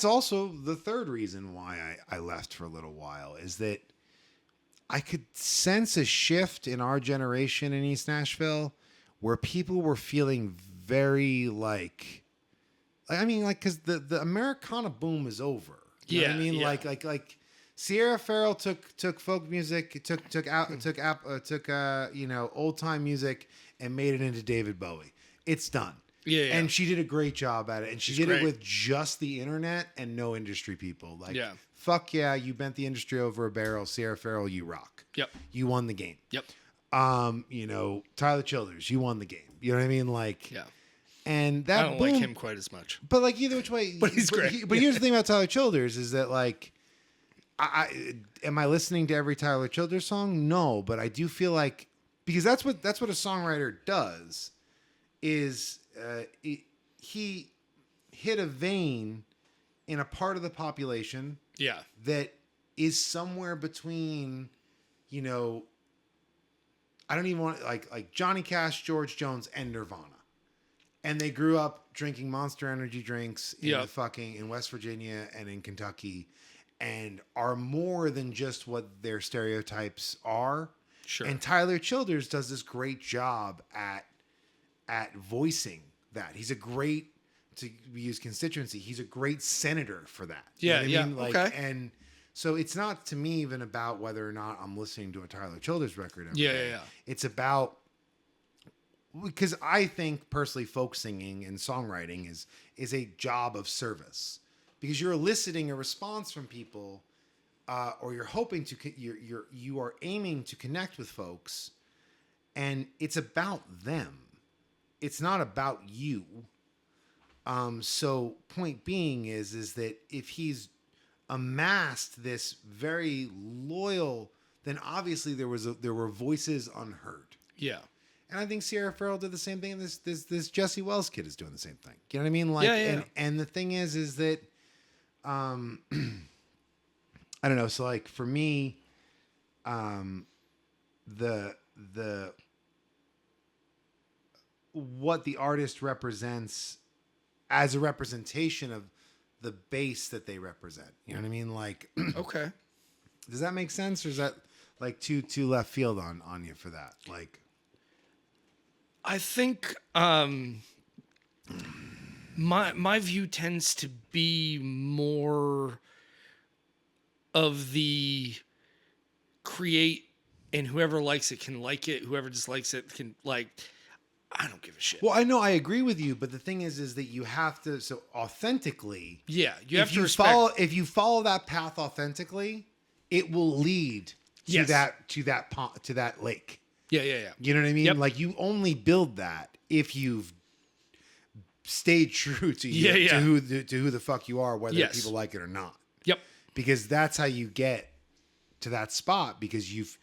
also the third reason why I left for a little while, is that I could sense a shift in our generation in East Nashville where people were feeling very because the Americana boom is over. You know what I mean? Yeah. Like Sierra Farrell took folk music, took old time music and made it into David Bowie. It's done. Yeah. And she did a great job at it. And she did it with just the internet and no industry people. Fuck yeah, you bent the industry over a barrel. Sierra Farrell, you rock. Yep. You won the game. Yep. Tyler Childers, you won the game. You know what I mean? And that I don't like him quite as much. But like either which way, but he's great. But here's the thing about Tyler Childers is that like, am I listening to every Tyler Childers song? No, but I do feel like, because that's what a songwriter does, is he hit a vein in a part of the population that is somewhere between, I don't even want like Johnny Cash, George Jones, and Nirvana. And they grew up drinking Monster Energy drinks in Yep. in West Virginia and in Kentucky, and are more than just what their stereotypes are. Sure. And Tyler Childers does this great job at voicing that. He's a great, to use constituency, he's a great senator for that. You know Yeah, what I mean? yeah, okay. And so it's not to me even about whether or not I'm listening to a Tyler Childers record every day. Yeah. It's about, because I think personally folk singing and songwriting is a job of service, because you're eliciting a response from people, or you're hoping to, you are aiming to connect with folks, and it's about them. It's not about you. So point being is that if he's amassed this very loyal, then obviously there were voices unheard. Yeah. And I think Sierra Farrell did the same thing. This Jesse Wells kid is doing the same thing. You know what I mean? Like, Yeah. And the thing is that, I don't know. So like for me, the what the artist represents as a representation of the base that they represent. You know what I mean? Like, Okay. does that make sense, or is that like too left field on you for that? Like, I think my view tends to be more of the create, and whoever likes it can like it, whoever dislikes it can like. I don't give a shit. well, I know I agree with you, but the thing is that you have to, so authentically. Yeah, you have if to you respect. if you follow that path authentically, it will lead to Yes. to that lake. Yeah. You know what I mean? Yep. Like, you only build that if you've stayed true to you, Yeah. to who the fuck you are, whether Yes. people like it or not. Yep. Because that's how you get to that spot, because you've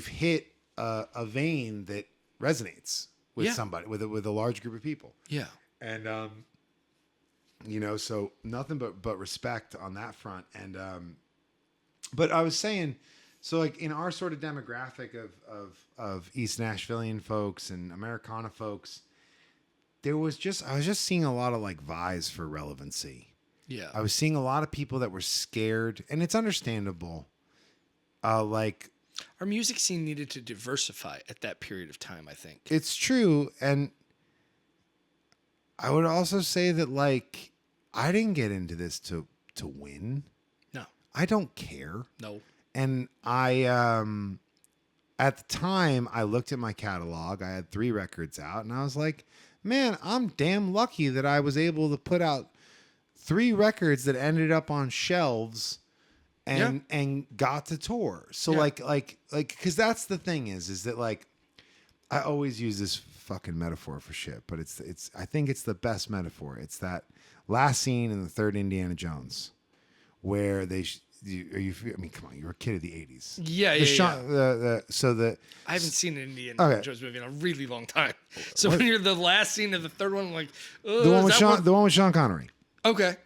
hit a vein that resonates with Yeah. somebody, with a large group of people. Yeah. And so nothing but respect on that front. And but I was saying, so like in our sort of demographic of East Nashvilleian folks and Americana folks, I was just seeing a lot of like vies for relevancy. Yeah. I was seeing a lot of people that were scared, and it's understandable. Like, Our music scene needed to diversify at that period of time, I think. it's true, and I would also say that, like, I didn't get into this to win. No. I don't care. No. And I at the time I looked at my catalog. I had 3 records out, and I was like, man, I'm damn lucky that I was able to put out 3 records that ended up on shelves and got to tour. So Yeah. like because that's the thing is that, like, I always use this fucking metaphor for shit, but it's I think it's the best metaphor. It's that last scene in the 3rd Indiana Jones where I mean, come on, you were a kid of the 80s. Yeah. I I haven't seen an Indiana Okay. Jones movie in a really long time. So when you're the last scene of the 3rd one, I'm like, the one with Sean Connery. Okay.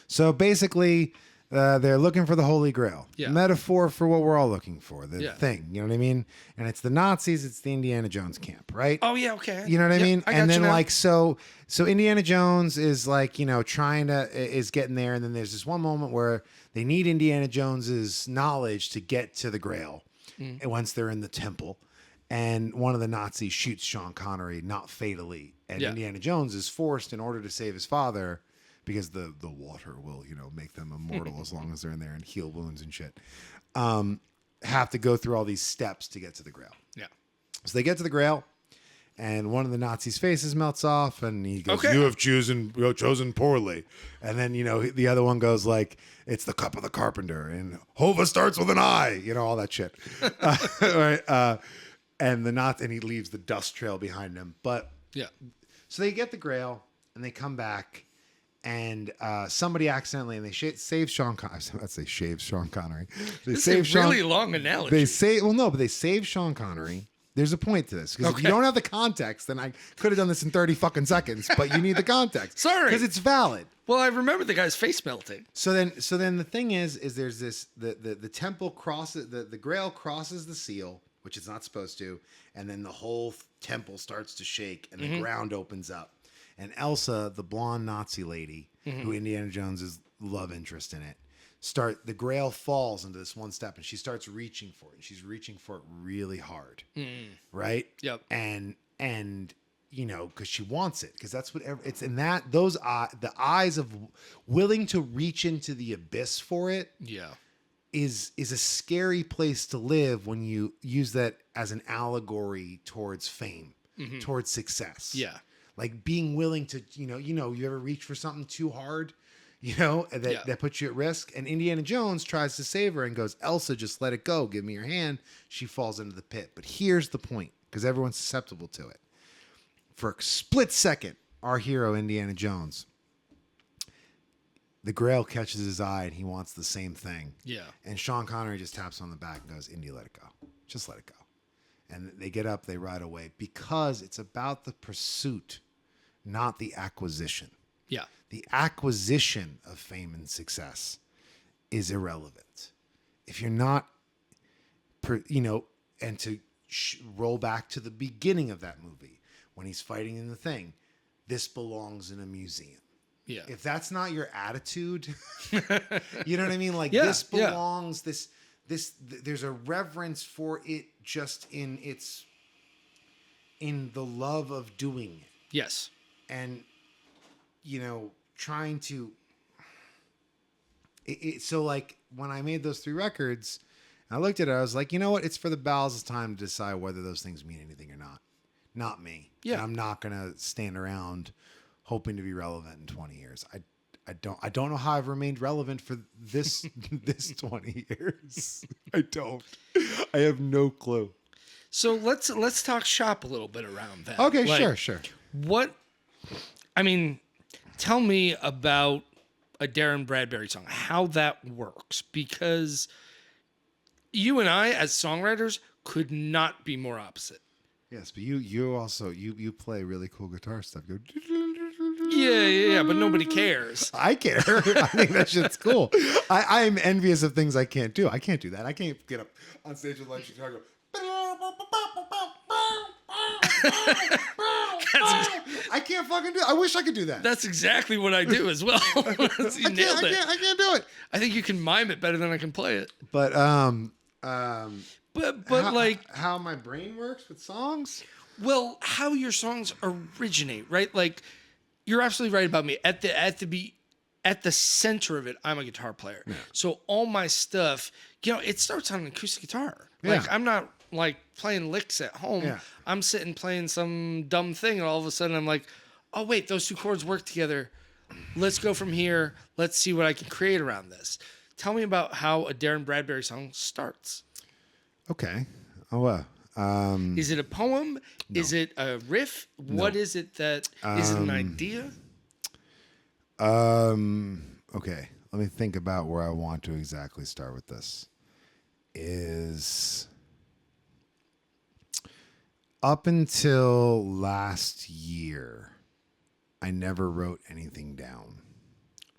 So basically, they're looking for the Holy Grail. Yeah. Metaphor for what we're all looking for, the Yeah. thing. You know what I mean? And it's the Nazis, it's the Indiana Jones camp, right? Oh yeah. Okay. You know what I Yep, mean? I got And then you now. like so Indiana Jones is like, is getting there, and then there's this one moment where they need Indiana Jones's knowledge to get to the Grail. And once they're in the temple, and one of the Nazis shoots Sean Connery, not fatally, and Yeah. Indiana Jones is forced, in order to save his father, because the water will, make them immortal as long as they're in there and heal wounds and shit, have to go through all these steps to get to the Grail. Yeah. So they get to the Grail, and one of the Nazis' faces melts off, and he goes, Okay. "You have chosen poorly." And then, the other one goes like, "It's the cup of the carpenter," and Hova starts with an I, all that shit. Right? And he leaves the dust trail behind him. But Yeah. so they get the Grail, and they come back, and somebody accidentally, and they save Sean Connery. Let's say shave Sean Connery. They This save is a really long analogy. They say, well, no, but they save Sean Connery. There's a point to this, because if you Okay. don't have the context, then I could have done this in 30 fucking seconds. But you need the context. Sorry. Because it's valid. Well, I remember the guy's face melting. So then the thing is there's this the temple crosses the Grail crosses the seal, which it's not supposed to, and then the whole temple starts to shake, and the ground opens up, And Elsa, the blonde Nazi lady, who Indiana Jones' love interest in it, the Grail falls into this one step, and she starts reaching for it. And she's reaching for it really hard, right? Yep. And you know, because she wants it, because that's what it's in that the eyes of willing to reach into the abyss for it. Yeah. Is a scary place to live when you use that as an allegory towards fame, towards success. Yeah. Like being willing to, you ever reach for something too hard, that puts you at risk. And Indiana Jones tries to save her and goes, Elsa, just let it go. Give me your hand. She falls into the pit. But here's the point, because everyone's susceptible to it. For a split second, our hero, Indiana Jones, the Grail catches his eye and he wants the same thing. Yeah. And Sean Connery just taps on the back and goes, Indy, let it go. Just let it go. And they get up, they ride away, because it's about the pursuit, not the acquisition. Yeah. The acquisition of fame and success is irrelevant. If you're not, and to roll back to the beginning of that movie, when he's fighting in the thing, this belongs in a museum. Yeah. If that's not your attitude, you know what I mean? Like Yeah, this belongs, there's a reverence for it just in the love of doing it. Yes. And, trying to, so like when I made those 3 records, I looked at it, I was like, you know what? It's for the bowels of time to decide whether those things mean anything or not. Not me. Yeah. And I'm not going to stand around hoping to be relevant in 20 years. I don't know how I've remained relevant for this 20 years. I don't. I have no clue. So let's talk shop a little bit around that. Okay, Like, sure. Tell me about a Darrin Bradbury song, how that works, because you and I as songwriters could not be more opposite. Yes, but you also you play really cool guitar stuff. Go. Yeah, but nobody cares. I care. I think that shit's cool. I'm envious of things I can't do. I can't do that. I can't get up on stage with electric guitar. I can't fucking do it. I wish I could do that. That's exactly what I do as well. You nailed it. I can't do it. I think you can mime it better than I can play it. But how my brain works with songs? Well, how your songs originate, right? Like, you're absolutely right about me. At the center of it, I'm a guitar player. Yeah. So all my stuff, it starts on an acoustic guitar. Like, I'm not like playing licks at home. Yeah. I'm sitting playing some dumb thing, and all of a sudden I'm like, oh wait, those 2 chords work together. Let's go from here. Let's see what I can create around this. Tell me about how a Darrin Bradbury song starts. Okay. Is it a poem? No. Is it a riff? No. What is it that is it an idea? Okay. Let me think about where I want to exactly start with this. Is up until last year, I never wrote anything down.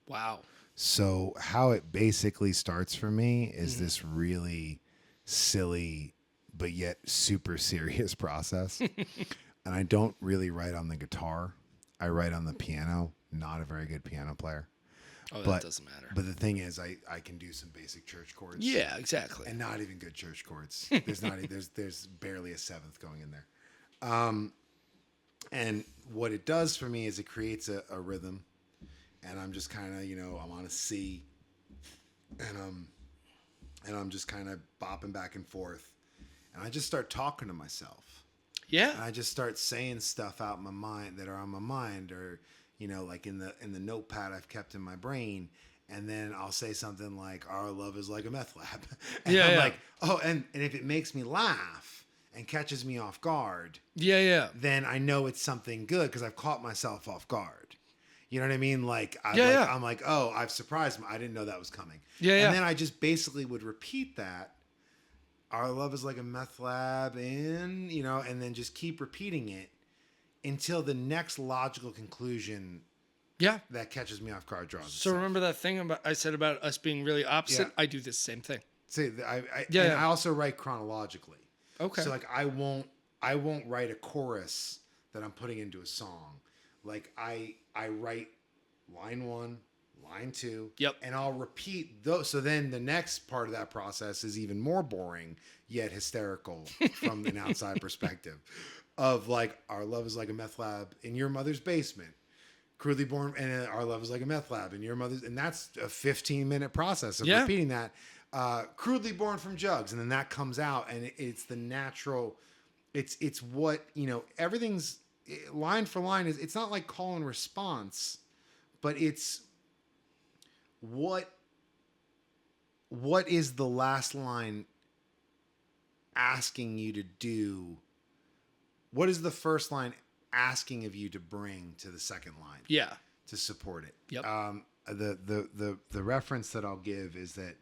Wow. So how it basically starts for me is this really silly but yet super serious process. And I don't really write on the guitar. I write on the piano. Not a very good piano player. Oh, that doesn't matter. But the thing is, I can do some basic church chords. Yeah, exactly. And not even good church chords. There's barely a 7th going in there. And what it does for me is it creates a rhythm. And I'm just kind of, I'm on a C. And I'm just kind of bopping back and forth. And I just start talking to myself. Yeah. And I just start saying stuff out in my mind that are on my mind, or, like in the notepad I've kept in my brain. And then I'll say something like, our love is like a meth lab. And I'm like, oh, and if it makes me laugh and catches me off guard. Then I know it's something good because I've caught myself off guard. You know what I mean? I'm like, oh, I've surprised me. I didn't know that was coming. And then I just basically would repeat that. Our love is like a meth lab and then just keep repeating it until the next logical conclusion that catches me off guard draws. So remember that thing I said about us being really opposite? Yeah. I do the same thing. See, I also write chronologically. Okay. So like I won't write a chorus that I'm putting into a song. Like I write line 1, line 2, Yep. and I'll repeat those. So then the next part of that process is even more boring yet hysterical from an outside perspective of like, our love is like a meth lab in your mother's basement. Crudely born, and our love is like a meth lab in your mother's, and that's a 15-minute process of repeating that. Crudely born from jugs, and then that comes out, and it's the natural. It's what, you know, everything's line for line is. It's not like call and response, but it's what is the last line asking you to do? What is the first line asking of you to bring to the second line? Yeah. To support it. Yep. The reference that I'll give is that,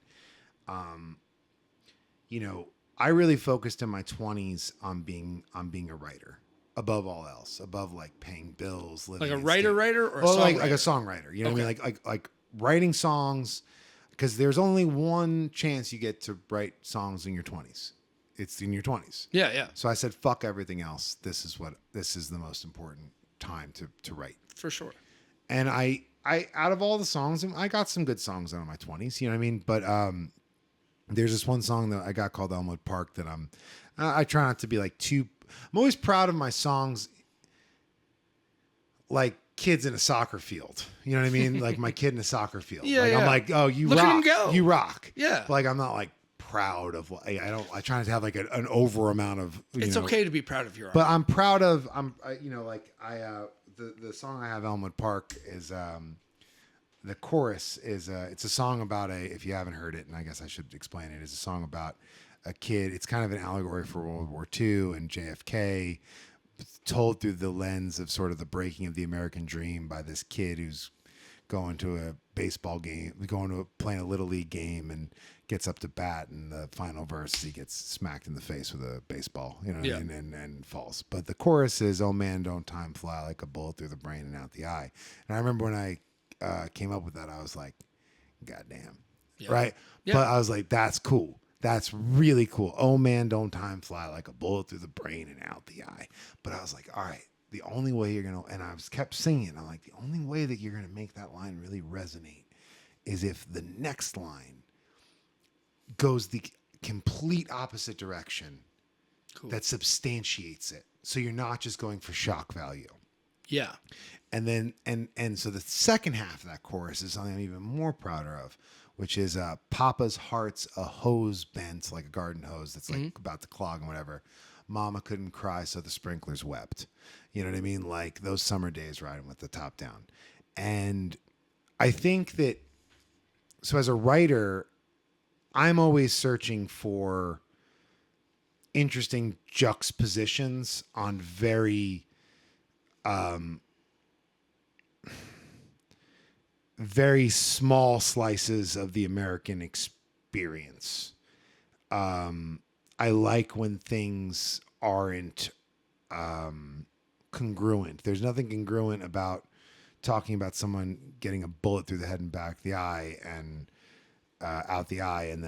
you know, I really focused in my 20s on being a writer above all else, above like paying bills, living Like a in writer or a well, songwriter? like a songwriter. You know what I mean? Like writing songs, because there's only one chance you get to write songs in your 20s. It's in your 20s. Yeah, yeah. So I said, fuck everything else. This is the most important time to write. For sure. And I out of all the songs, I got some good songs out of my 20s, you know what I mean? But there's this one song that I got called Elmwood Park that I try not to be like too. I'm always proud of my songs, like kids in a soccer field. You know what I mean? Like my kid in a soccer field. Yeah, like yeah. I'm like, oh, you Look at rock. him go. You rock. Yeah. But like I'm not like proud of. I try not to have like an over amount of. It's okay to be proud of your art. But I'm proud of. The song I have, Elmwood Park, is the chorus is it's a song about if you haven't heard it, and I guess I should explain it. It's a song about a kid. It's kind of an allegory for World War II and JFK, told through the lens of sort of the breaking of the American dream by this kid who's going to a baseball game, playing a little league game, and gets up to bat, and the final verse he gets smacked in the face with a baseball, you know, Yeah. and falls. But the chorus is, "Oh man, don't time fly like a bullet through the brain and out the eye." And I remember when I came up with that, I was like, "God damn," Yeah. right? Yeah. But I was like, "That's cool. That's really cool. Oh man, don't time fly like a bullet through the brain and out the eye." But I was like, all right, the only way you're gonna, and I was kept singing. I'm like, the only way that you're gonna make that line really resonate is if the next line goes the complete opposite direction. Cool. That substantiates it. So you're not just going for shock value. Yeah. And then and so the second half of that chorus is something I'm even more prouder of, which is Papa's heart's a hose bent like a garden hose that's like about to clog and whatever. Mama couldn't cry, so the sprinklers wept. You know what I mean? Like those summer days riding with the top down. And I think that, so as a writer, I'm always searching for interesting juxtapositions on very small slices of the American experience. I like when things aren't congruent. There's nothing congruent about talking about someone getting a bullet through the head and back of the eye and out the eye, and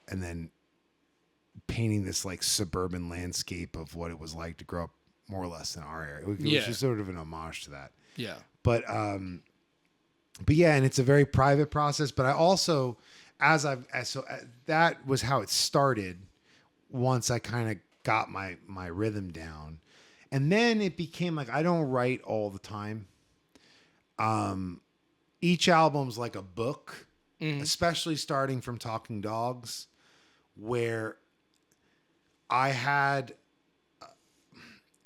then painting this like suburban landscape of what it was like to grow up more or less in our area. It was just sort of an homage to that. Yeah. But yeah, and it's a very private process. But I also, that was how it started. Once I kind of got my rhythm down, and then it became like I don't write all the time. Each album's like a book, especially starting from Talking Dogs, where I had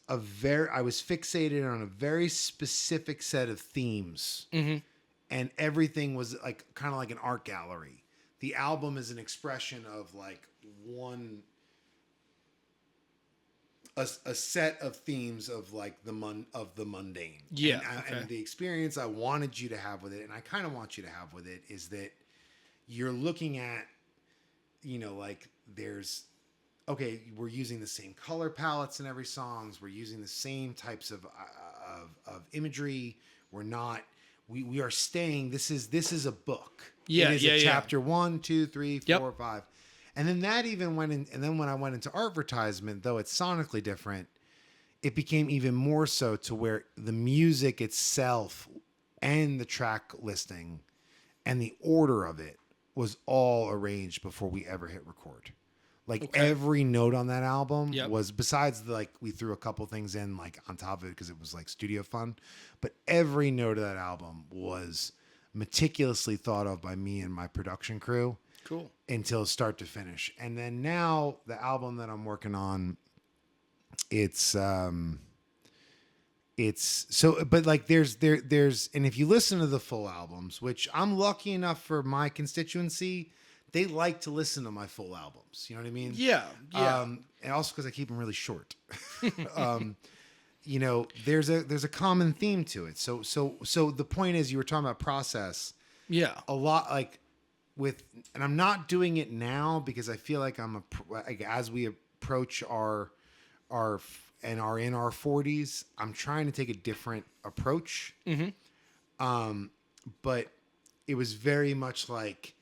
I was fixated on a very specific set of themes, and everything was like kind of like an art gallery. The album is an expression of like a set of themes of like the mundane. Yeah. And the experience I wanted you to have with it, and I kind of want you to have with it, is that you're looking at, you know, like okay, we're using the same color palettes in every songs. We're using the same types of imagery. We're not. We are staying. This is a book. Yeah, it is a chapter 1, 2, 3, 4, Yep. 5, and then that even went in. And then when I went into advertisement, though it's sonically different, it became even more so to where the music itself and the track listing and the order of it was all arranged before we ever hit record. Like every note on that album was, besides we threw a couple things in like on top of it because it was like studio fun, but every note of that album was meticulously thought of by me and my production crew. Cool. Until start to finish. And then now the album that I'm working on, it's so, but like there's, and if you listen to the full albums, which I'm lucky enough for my constituency, they like to listen to my full albums. You know what I mean? Yeah. Yeah. And also because I keep them really short. You know, there's a common theme to it. So the point is, you were talking about process. Yeah. A lot like and I'm not doing it now because I feel like as we approach our and are in our 40s, I'm trying to take a different approach. Mm-hmm. But it was very much like,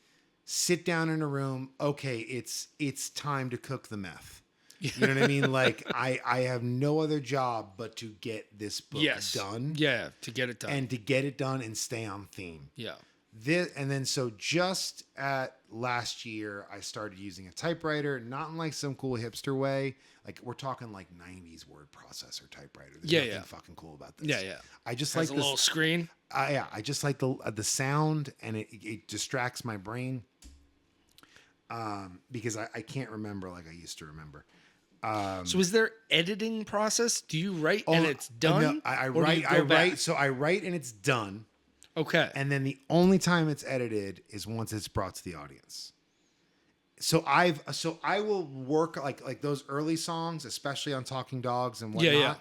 sit down in a room. Okay, it's time to cook the meth. You know what I mean? Like I have no other job but to get this book done. Yeah, to get it done. And to get it done and stay on theme. Yeah. And then so just at last year, I started using a typewriter, not in like some cool hipster way. Like we're talking like 90s word processor typewriter. There's nothing fucking cool about this. Yeah, yeah. I just Has like a little screen. I just like the sound, and it distracts my brain. Because I can't remember like I used to remember. So is there editing process? Do you write and it's done? No, I write. So I write and it's done. Okay. And then the only time it's edited is once it's brought to the audience. So I will work like those early songs, especially on Talking Dogs and whatnot. Yeah.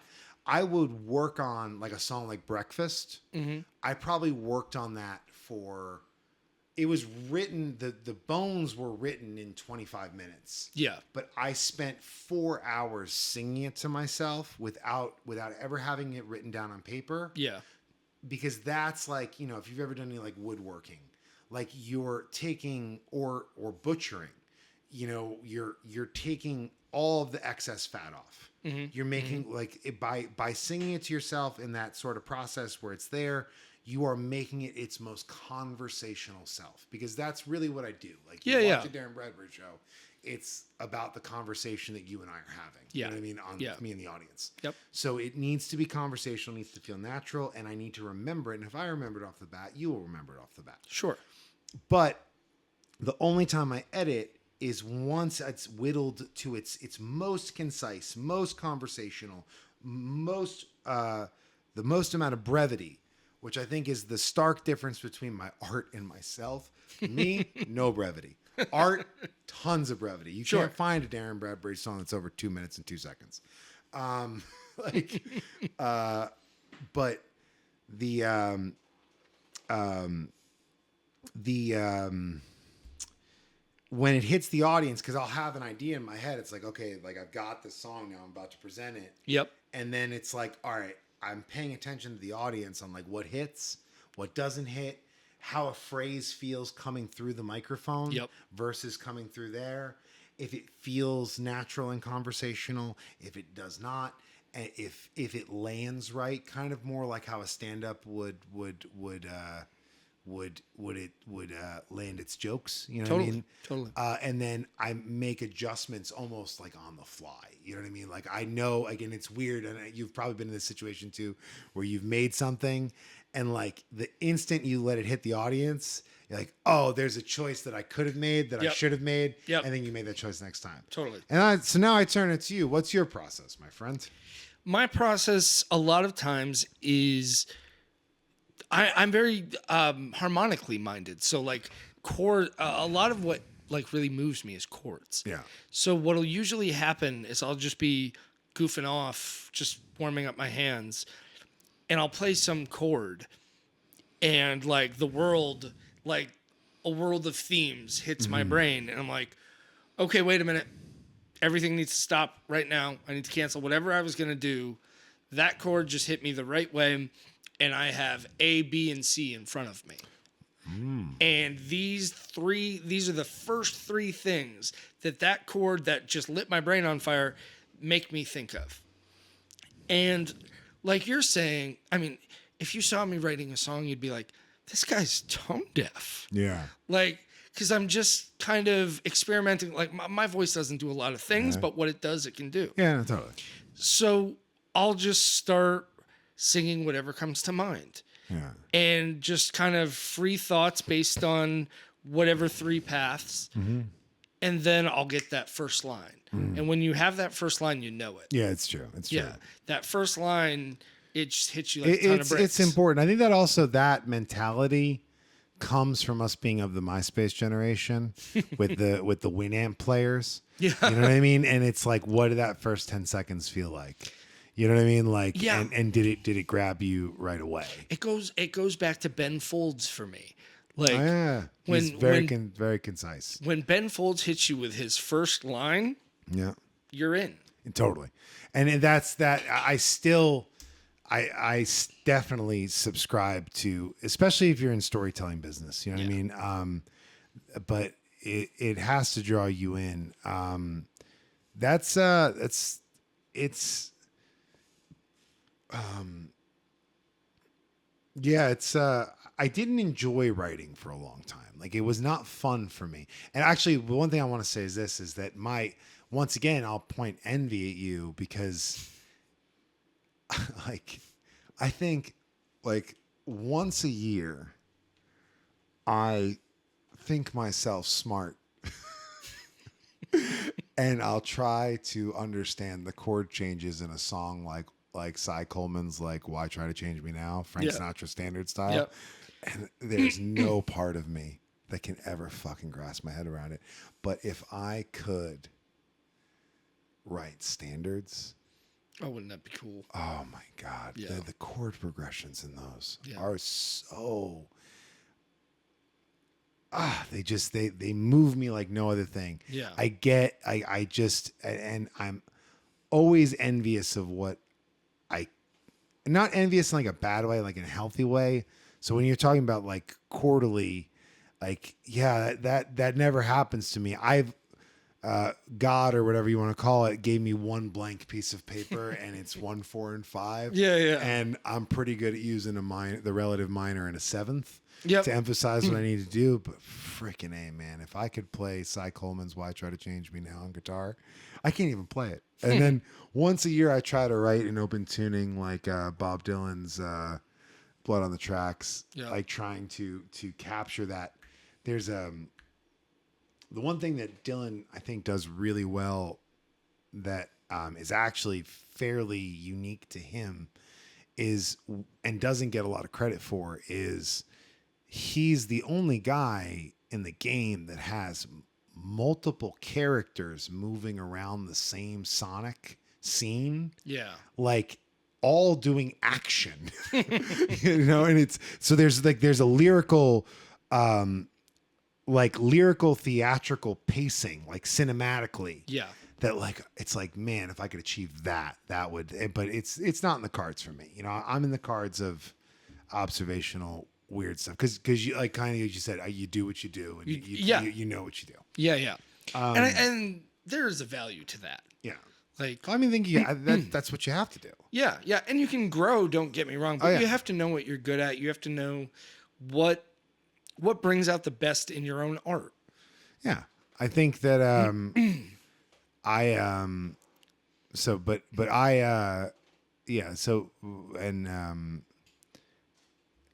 I would work on like a song like Breakfast. Mm-hmm. I probably worked on that for. It was written. The bones were written in 25 minutes. Yeah. But I spent 4 hours singing it to myself without ever having it written down on paper. Yeah. Because that's like, you know, if you've ever done any like woodworking, like you're taking or butchering, you know, you're taking all of the excess fat off. Mm-hmm. You're making like it by singing it to yourself in that sort of process where it's there, you are making it its most conversational self, because that's really what I do. Like you watch a Darrin Bradbury show, it's about the conversation that you and I are having. Yeah. You know what I mean? On me and the audience. Yep. So it needs to be conversational, needs to feel natural, and I need to remember it. And if I remember it off the bat, you will remember it off the bat. Sure. But the only time I edit is once it's whittled to its most concise, most conversational, the most amount of brevity, which I think is the stark difference between my art and myself. Me, no brevity. Art, tons of brevity. You can't find a Darrin Bradbury song that's over 2 minutes and 2 seconds. But when it hits the audience, because I'll have an idea in my head, it's like, okay, like I've got this song now, I'm about to present it. Yep. And then it's like, all right, I'm paying attention to the audience on like what hits, what doesn't hit, how a phrase feels coming through the microphone versus coming through there. If it feels natural and conversational, if it does not, if it lands right, kind of more like how a stand-up would land its jokes, you know what I mean? Totally. And then I make adjustments almost like on the fly. You know what I mean? Like I know, again, it's weird, and you've probably been in this situation too, where you've made something, and like the instant you let it hit the audience, you're like, oh, there's a choice that I could have made, that I should have made, and then you made that choice next time. Totally. And so now I turn it to you. What's your process, my friend? My process a lot of times is I'm very harmonically minded. So like chord, a lot of what like really moves me is chords. Yeah. So what'll usually happen is I'll just be goofing off, just warming up my hands, and I'll play some chord, and like the world, like a world of themes hits my brain, and I'm like, okay, wait a minute. Everything needs to stop right now. I need to cancel whatever I was going to do. That chord just hit me the right way, and I have A, B, and C in front of me. And these are the first three things that chord that just lit my brain on fire make me think of. And like you're saying, I mean, if you saw me writing a song, you'd be like, this guy's tone deaf. Yeah. Like, because I'm just kind of experimenting. Like, my voice doesn't do a lot of things, but what it does, it can do. Yeah, no, totally. So I'll just start singing whatever comes to mind. Yeah. And just kind of free thoughts based on whatever three paths. Mm-hmm. And then I'll get that first line. And when you have that first line, you know it. Yeah, it's true. It's true. Yeah. That first line, it just hits you like a ton of bricks. It's important. I think that also that mentality comes from us being of the MySpace generation with the Winamp players. Yeah. You know what I mean? And it's like, what did that first 10 seconds feel like? You know what I mean? Like, yeah. And did it grab you right away? It goes back to Ben Folds for me. Like, He's very concise. When Ben Folds hits you with his first line, you're in. Totally. And that's that. I definitely subscribe to, especially if you're in storytelling business, you know what I mean? But it has to draw you in. I didn't enjoy writing for a long time. Like, it was not fun for me. And actually, one thing I want to say is this, is that once again, I'll point envy at you because like, I think like once a year, I think myself smart and I'll try to understand the chord changes in a song like Cy Coleman's like Why Try to Change Me Now, Frank Sinatra standard style. Yep. And there's no part of me that can ever fucking grasp my head around it. But if I could write standards, oh, wouldn't that be cool? oh my God. Yeah. The chord progressions in those Yeah. are so they move me like no other thing. Yeah. And I'm always envious of what not envious in like a bad way, like in a healthy way. So when you're talking about like quarterly, like, yeah, that never happens to me. God or whatever you want to call it gave me one blank piece of paper and it's 1, 4, and 5. Yeah. And I'm pretty good at using the relative minor and a seventh Yep. to emphasize what I need to do. But freaking A, man, if I could play Cy Coleman's Why Try to Change Me Now on guitar, I can't even play it. And then once a year I try to write an open tuning like Bob Dylan's Blood on the Tracks, like trying to capture that. There's the one thing that Dylan I think does really well that is actually fairly unique to him is, and doesn't get a lot of credit for, is he's the only guy in the game that has multiple characters moving around the same sonic scene. Yeah. Like all doing action. You know, and it's so there's a lyrical lyrical theatrical pacing, like cinematically. Yeah. That like it's like, man, if I could achieve that would, but it's not in the cards for me. You know, I'm in the cards of observational weird stuff because you like kind of, as you said, you do what you do and you know what you do. Yeah. And there is a value to that. Yeah. Like, I mean, that's what you have to do. Yeah. And you can grow, don't get me wrong, but you have to know what you're good at. You have to know what brings out the best in your own art. Yeah. I think that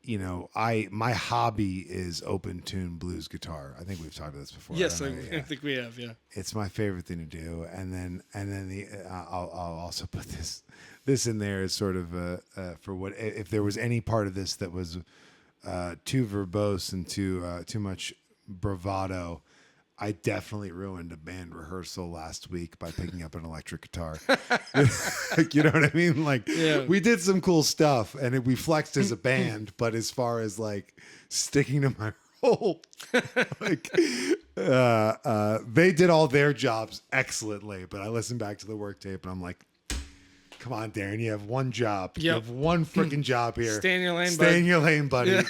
you know, my hobby is open tune blues guitar. I think we've talked about this before. Yes, I think we have. Yeah, it's my favorite thing to do. And then I'll also put this in there as sort of for what if there was any part of this that was too verbose and too much bravado. I definitely ruined a band rehearsal last week by picking up an electric guitar. You know what I mean? Like, we did some cool stuff and we flexed as a band, but as far as like sticking to my role, like, they did all their jobs excellently, but I listened back to the work tape and I'm like, come on, Darrin, you have one job. Yep. You have one freaking job here. Stay in your lane, Stay in your lane, buddy. Yeah.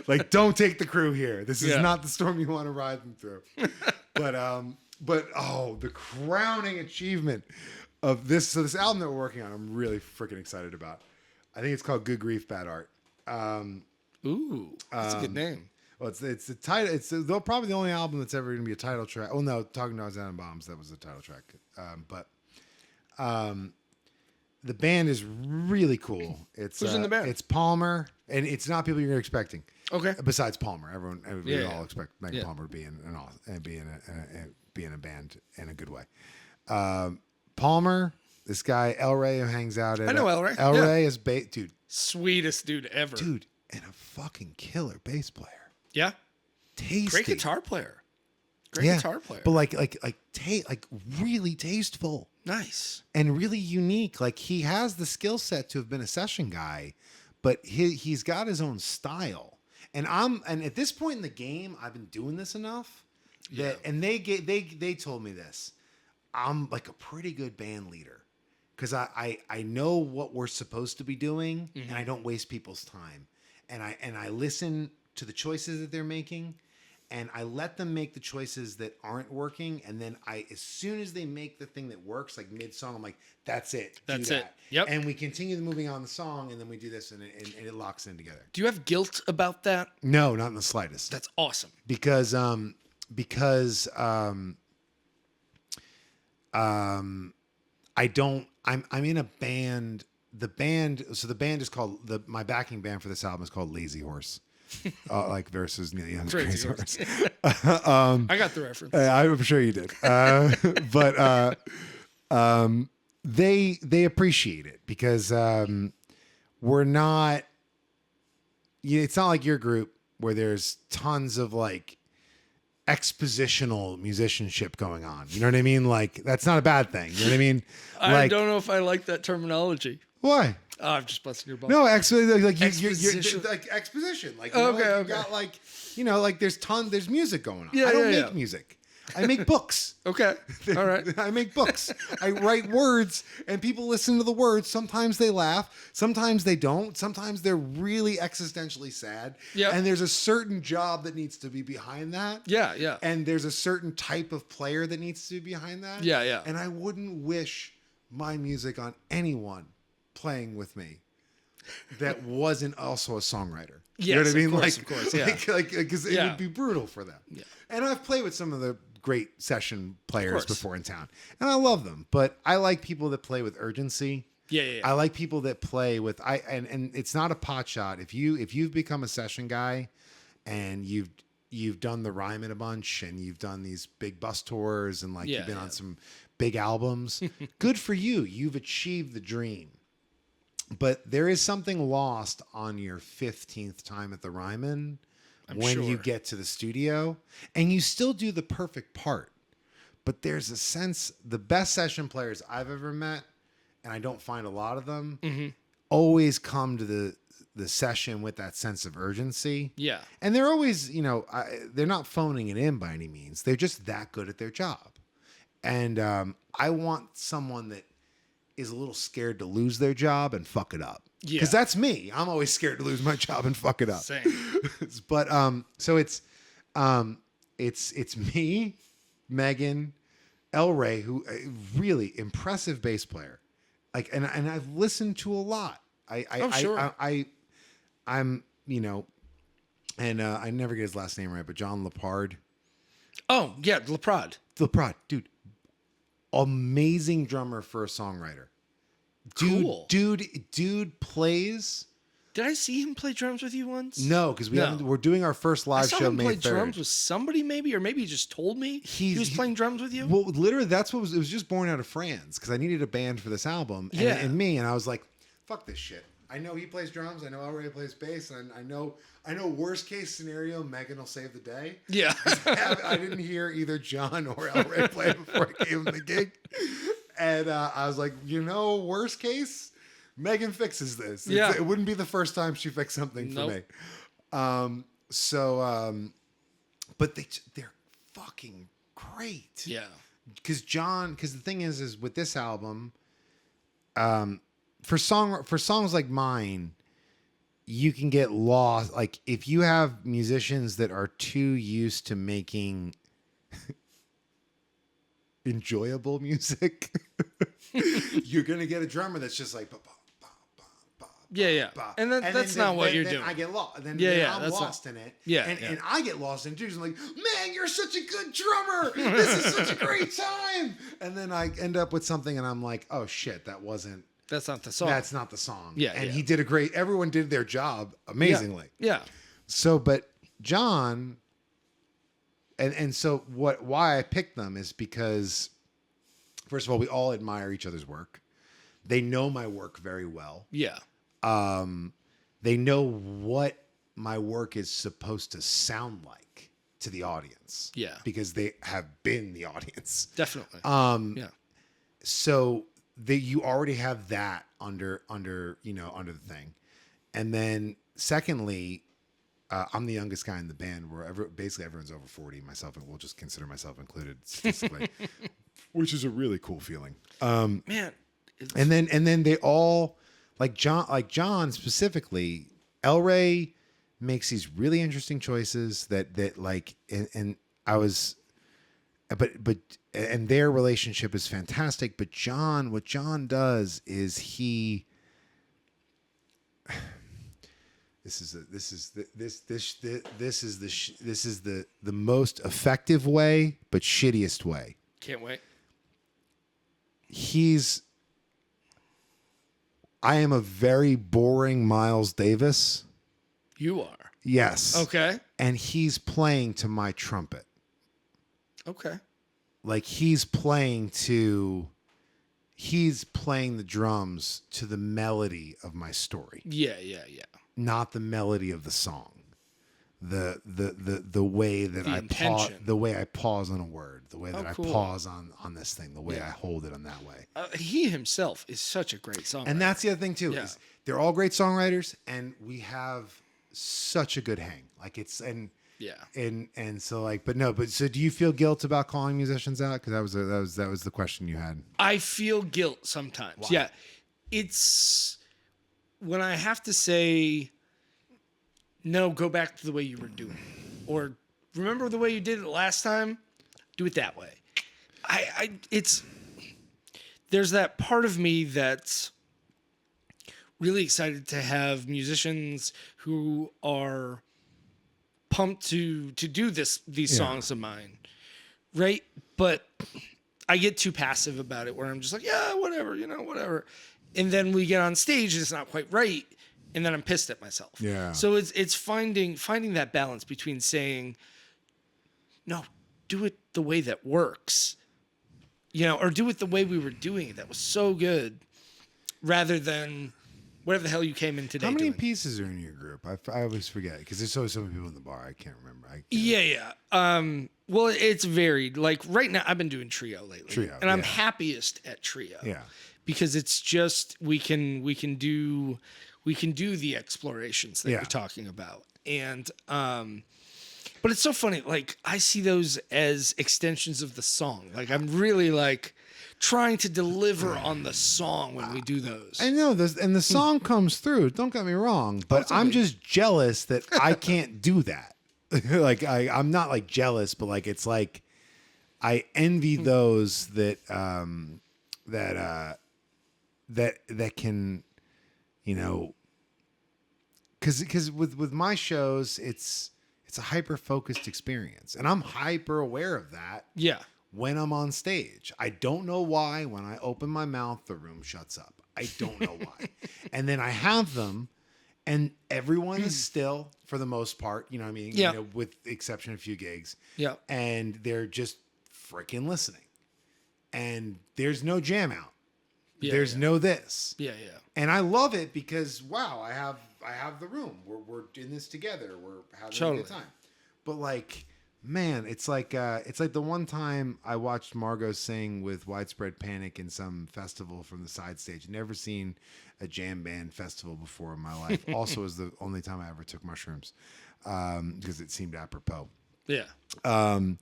Like, don't take the crew here. This is not the storm you want to ride them through. But the crowning achievement of this. So this album that we're working on, I'm really freaking excited about. I think it's called Good Grief, Bad Art. Ooh, that's a good name. Well, it's the title. It's probably the only album that's ever going to be a title track. Oh no, Talking Dogs and Bombs, that was the title track. The band is really cool. It's Who's in the band? It's Palmer, and it's not people you're expecting. Okay. Besides Palmer, everybody Yeah. all expect Megan Palmer to be in a band in a good way. Palmer, this guy El Rey who hangs out at. I know El Rey. El Rey is dude, Sweetest dude ever. dude, and a fucking killer bass player. Yeah. Tasty. Great guitar player. Great Yeah, guitar player. but like really tasteful Nice. and really unique. Like he has the skill set to have been a session guy, but he's got his own style. And at this point in the game, I've been doing this enough that, and they told me this. I'm like a pretty good band leader because I know what we're supposed to be doing, and I don't waste people's time, and I listen to the choices that they're making. And I let them make the choices that aren't working, and then as soon as they make the thing that works, like mid-song, I'm like, that's it. That's do it. that. Yep. And we continue moving on the song, and then we do this, and it locks in together. Do you have guilt about that? No, not in the slightest. That's awesome. Because I don't. I'm in a band. The band is called my backing band for this album is called Lazy Horse. Like versus Neil Young's Crazy Horse. I got the reference. I'm sure you did. But they appreciate it because we're not. It's not like your group where there's tons of like expositional musicianship going on. You know what I mean? Like that's not a bad thing. You know what I mean? I don't know if I like that terminology. Why? Oh, I'm just busting your balls. No, actually, like Exposition. you're like exposition. Like Okay. You got like like there's music going on. Yeah, I don't yeah, make music. I make books. Okay. All right. I make books. I write words, and people listen to the words. Sometimes they laugh. Sometimes they don't. Sometimes they're really existentially sad. Yeah. And there's a certain job that needs to be behind that. Yeah, yeah. And there's a certain type of player that needs to be behind that. Yeah, yeah. And I wouldn't wish my music on anyone playing with me that wasn't also a songwriter. Yes, you know what I mean? of course, yeah. Because it would be brutal for them. Yeah. And I've played with some of the great session players course. before in town, and I love them. But I like people that play with urgency. Yeah. I like people that play with and it's not a pot shot. If you've become a session guy, and you've done the Ryman a bunch, and you've done these big bus tours, and like you've been on some big albums, good for you. You've achieved the dream. But there is something lost on your 15th time at the Ryman when you get to the studio, and you still do the perfect part. But there's a sense, the best session players I've ever met, and I don't find a lot of them, always come to the session with that sense of urgency. Yeah. And they're always, they're not phoning it in by any means. They're just that good at their job. And I want someone that is a little scared to lose their job and fuck it up. Yeah. Because that's me. I'm always scared to lose my job and fuck it up. Same. But so it's me, Megan, El Rey, who really impressive bass player. Like, and I've listened to a lot. Sure. I'm and I never get his last name right, but John Lepard. Oh yeah, Leprod. Leprod, dude. Amazing drummer for a songwriter. Cool. Dude plays. Did I see him play drums with you once? No, because we're doing our first live I saw show him May play 3rd. drums with somebody maybe, or maybe he just told me he was playing drums with you. Well, literally, that's what it was just born out of Franz, because I needed a band for this album, and I was like, fuck this shit. I know he plays drums. I know El Rey plays bass, and I know worst case scenario, Megan will save the day. Yeah. I didn't hear either John or El Rey play before I gave him the gig, and I was like, worst case, Megan fixes this. Yeah. It wouldn't be the first time she fixed something for me. But they're fucking great. Yeah. Because the thing is with this album, for songs like mine, you can get lost. Like if you have musicians that are too used to making enjoyable music, you're gonna get a drummer that's just like. Yeah. And that's not what you're doing. I get lost. Then I'm lost in it. Yeah. And I get lost in it too. I'm like, man, you're such a good drummer. This is such a great time. And then I end up with something, and I'm like, oh shit, That's not the song. That's not the song. Yeah. And he did everyone did their job amazingly. Yeah. So, but John, and so why I picked them is because, first of all, we all admire each other's work. They know my work very well. Yeah. They know what my work is supposed to sound like to the audience. Yeah. Because they have been the audience. Definitely. Yeah. So you already have that under the thing. And then secondly, I'm the youngest guy in the band where basically everyone's over 40, myself, and we'll just consider myself included statistically, which is a really cool feeling. Man. And then they all, like John specifically, El Rey makes these really interesting choices that like, and I was, but and their relationship is fantastic. But what John does is this is the most effective way, but shittiest way. Can't wait. I am a very boring Miles Davis. You are. Yes. Okay. And he's playing to my trumpet. Okay. Like he's playing the drums to the melody of my story. Yeah. Not the melody of the song. The way that I pause, the way I pause on a word, the way that I pause on this thing, the way I hold it on that way. He himself is such a great songwriter. And that's the other thing too, is they're all great songwriters, and we have such a good hang. Like it's and so like, but so do you feel guilt about calling musicians out? Because that was the question you had. I feel guilt sometimes. Why? Yeah, it's when I have to say, no, go back to the way you were doing it. Or remember the way you did it last time? Do it that way. There's that part of me that's really excited to have musicians who are pumped to do these songs of mine. Right? But I get too passive about it where I'm just like, yeah, whatever, whatever. And then we get on stage and it's not quite right. And then I'm pissed at myself. Yeah. So it's finding that balance between saying, no, do it the way that works, or do it the way we were doing it. That was so good, rather than whatever the hell you came in today. How many doing. Pieces are in your group? I always forget because there's always so many people in the bar. I can't remember. Yeah. Well, it's varied. Like right now, I've been doing trio lately, and I'm happiest at trio. Yeah. Because it's just we can do the explorations that you're talking about. And but it's so funny, like I see those as extensions of the song. Like I'm really like trying to deliver on the song when we do those. I know this, and the song comes through, don't get me wrong, but I'm just jealous that I can't do that. Like I'm not like jealous, but like it's like I envy those that can, because with my shows, it's a hyper focused experience, and I'm hyper aware of that. Yeah. When I'm on stage, I don't know why. When I open my mouth, the room shuts up. I don't know why. And then I have them, and everyone is still for the most part. You know what I mean? Yeah. With the exception of a few gigs. Yeah. And they're just freaking listening, and there's no jam out. Yeah, There's no this. Yeah. And I love it because wow, I have the room. We're in this together. We're having a good time. But like, man, it's like the one time I watched Margot sing with Widespread Panic in some festival from the side stage. Never seen a jam band festival before in my life. Also, was the only time I ever took mushrooms because it seemed apropos. Yeah. And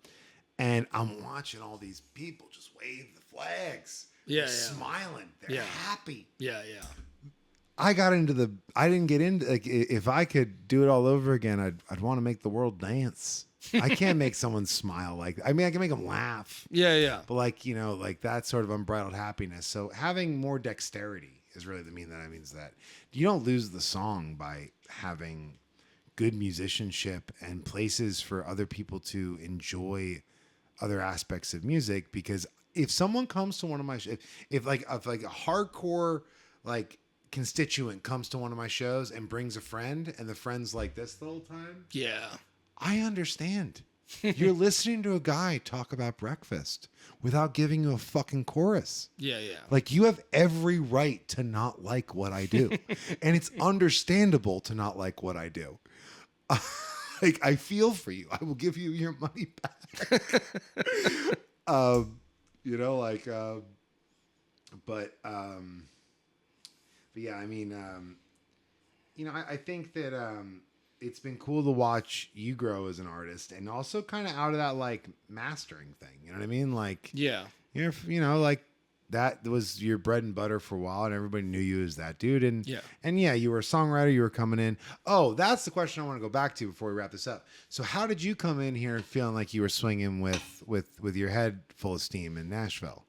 I'm watching all these people just wave the flags. Yeah, They're smiling. They're happy. Yeah. I didn't get into, like, if I could do it all over again, I'd want to make the world dance. I can't make someone smile I mean, I can make them laugh. Yeah. But like that sort of unbridled happiness. So having more dexterity is really means that you don't lose the song by having good musicianship and places for other people to enjoy other aspects of music. Because if someone comes to one of my if a hardcore like constituent comes to one of my shows and brings a friend and the friend's like this the whole time, Yeah. I understand. You're listening to a guy talk about breakfast without giving you a fucking chorus. Yeah. Like, you have every right to not like what I do. And it's understandable to not like what I do. Like, I feel for you. I will give you your money back. But yeah, I mean, I think that it's been cool to watch you grow as an artist, and also kind of out of that like mastering thing. You know what I mean? Like, Yeah. like that was your bread and butter for a while, and everybody knew you as that dude. And Yeah. You were a songwriter. You were coming in. Oh, that's the question I want to go back to before we wrap this up. So, how did you come in here feeling like you were swinging with your head full of steam in Nashville?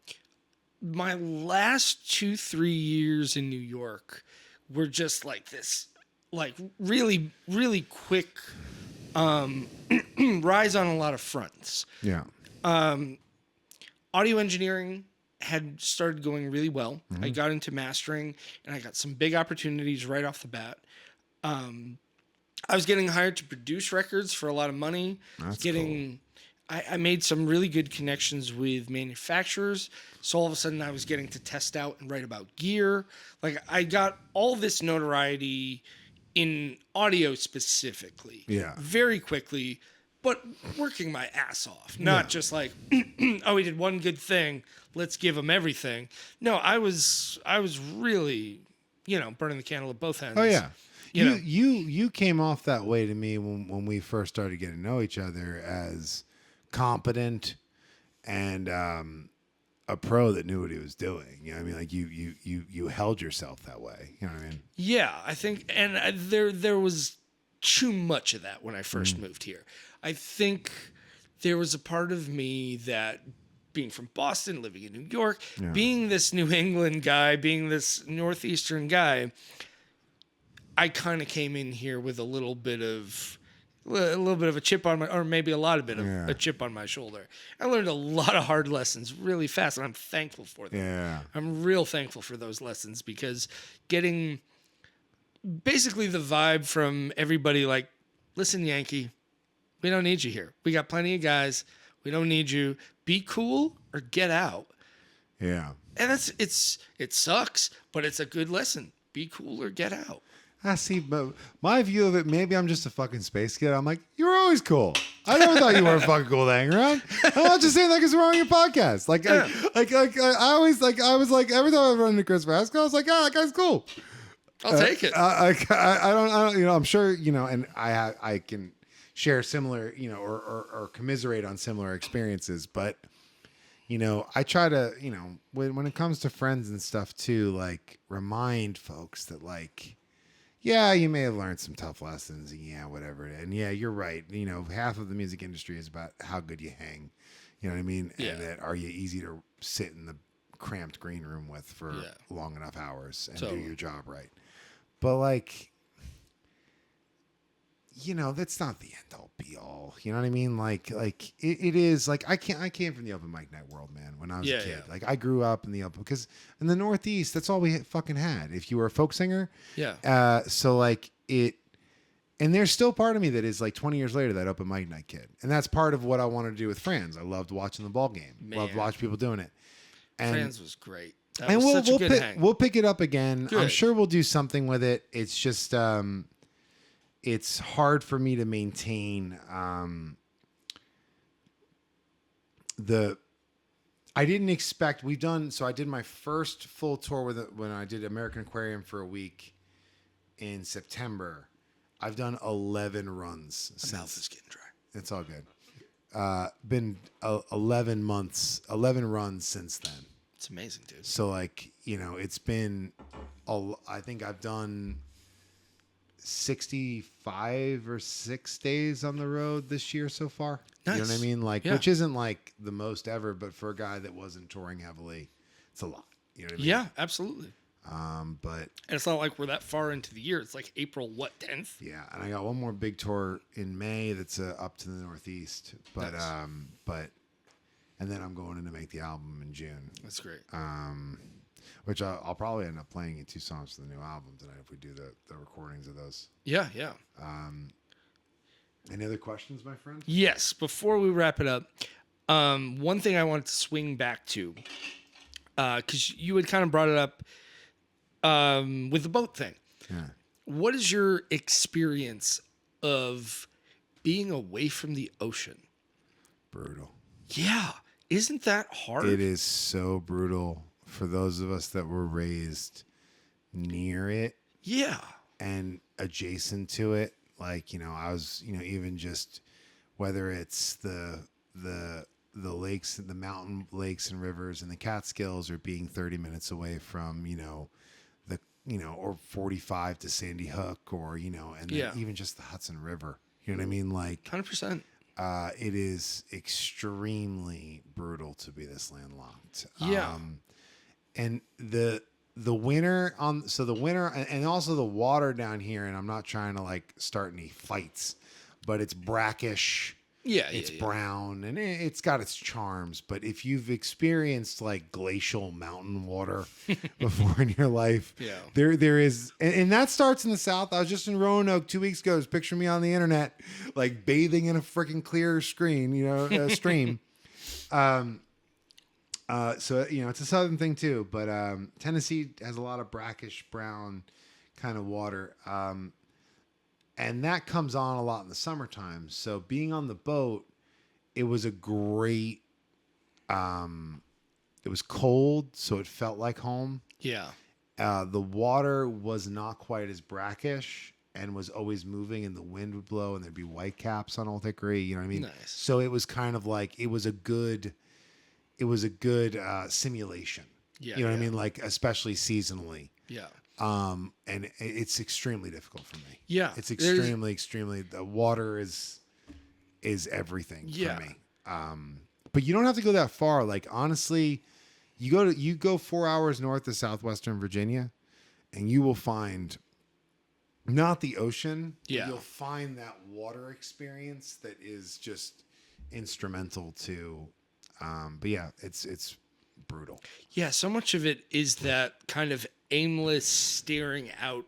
My last 2-3 years in New York were just like this, like really, really quick rise on a lot of fronts. Yeah. Audio engineering had started going really well. I got into mastering, and I got some big opportunities right off the bat. I was getting hired to produce records for a lot of money. That's cool. I made some really good connections with manufacturers. So all of a sudden I was getting to test out and write about gear. Like, I got all this notoriety in audio specifically. Yeah. Very quickly, but working my ass off. Not just like, oh, we did one good thing, let's give them everything. No, I was really, burning the candle at both ends. Oh yeah. You know. You came off that way to me when we first started getting to know each other as competent and a pro that knew what he was doing. You know what I mean? Like, you held yourself that way. You know what I mean? Yeah, I think, and there was too much of that when I first moved here. I think there was a part of me that, being from Boston, living in New York, being this New England guy, being this Northeastern guy, I kind of came in here with a little bit of a chip on my, or maybe a lot of a chip on my shoulder. I learned a lot of hard lessons really fast, and I'm thankful for them. Yeah. I'm real thankful for those lessons, because getting basically the vibe from everybody like, listen, Yankee, we don't need you here. We got plenty of guys. We don't need you. Be cool or get out. Yeah. And it sucks, but it's a good lesson. Be cool or get out. I see, but my view of it, maybe I'm just a fucking space kid. I'm like, you were always cool. I never thought you were fucking cool to hang around. I'm not just saying that because we're on your podcast. Like, I always like, I was like, every time I run into Chris Vasco, I was like, that guy's cool. I'll take it. I don't, I'm sure, and I can share similar, or commiserate on similar experiences, but, I try to, when it comes to friends and stuff too, like, remind folks that, like, yeah, you may have learned some tough lessons, and yeah, whatever. And yeah, you're right. Half of the music industry is about how good you hang. You know what I mean? Yeah. And that, are you easy to sit in the cramped green room with for long enough hours and do your job right? But like, that's not the end all be all. You know what I mean? Like it is like, I came from the open mic night world, man, when I was a kid. Yeah. Like, I grew up in the open, because in the Northeast, that's all we fucking had. If you were a folk singer. Yeah. So like and there's still part of me that is like 20 years later, that open mic night kid. And that's part of what I wanted to do with Franz. I loved watching the ball game. Man. Loved watching people doing it. And Franz was great. That and was such a good hang. We'll pick it up again. Good. I'm sure we'll do something with it. It's just, it's hard for me to maintain I didn't expect, I did my first full tour with it when I did American Aquarium for a week in September. I've done 11 runs since. My mouth is getting dry. It's all good. Been 11 runs since then. It's amazing, dude. So like, it's been, I think I've done 65 or 6 days on the road this year so far. Nice. You know what I mean? Like, Yeah. which isn't like the most ever, but for a guy that wasn't touring heavily, it's a lot. You know what I mean? Yeah, absolutely. But And it's not like we're that far into the year. It's like April, 10th? yeah, and I got one more big tour in May that's up to the Northeast. But Nice. and then I'm going in to make the album in June. That's great. Which I'll probably end up playing you 2 songs for the new album tonight if we do the recordings of those. Yeah, yeah. Any other questions, my friend? Yes. Before we wrap it up, one thing I wanted to swing back to, because you had kind of brought it up with the boat thing. Yeah. What is your experience of being away from the ocean? Brutal. Yeah. Isn't that hard? It is so brutal for those of us that were raised near it Yeah. and adjacent to it. Like, you know, I was, you know, even just whether it's the lakes, the mountain lakes and rivers and the Catskills, or being 30 minutes away from, or 45 to Sandy Hook, or, you know, and then Yeah. even just the Hudson River. You know what I mean? Like, 100%. it is extremely brutal to be this landlocked. Yeah. And the winter and also the water down here, and I'm not trying to like start any fights, but it's brackish. Yeah. It's yeah. brown, and it's got its charms. But if you've experienced like glacial mountain water before in your life, Yeah. there is, and that starts in the South. I was just in Roanoke 2 weeks ago. Just picture me on the internet, like bathing in a freaking clear stream. So, you know, it's a Southern thing too, but Tennessee has a lot of brackish brown kind of water. And that comes on a lot in the summertime. So being on the boat, it was a great, it was cold, so it felt like home. Yeah. The water was not quite as brackish and was always moving, and the wind would blow and there'd be white caps on Old Hickory. You know what I mean? Nice. So it was kind of like, it was a good simulation. Yeah. You know what I yeah. mean? Like, especially seasonally. Yeah. And it's extremely difficult for me. Yeah. It's extremely, the water is everything Yeah. for me. But you don't have to go that far. Like, honestly, you go 4 hours north of southwestern Virginia and you will find not the ocean. Yeah. But you'll find that water experience that is just instrumental to, but yeah, it's brutal. Yeah, so much of it is that kind of aimless staring out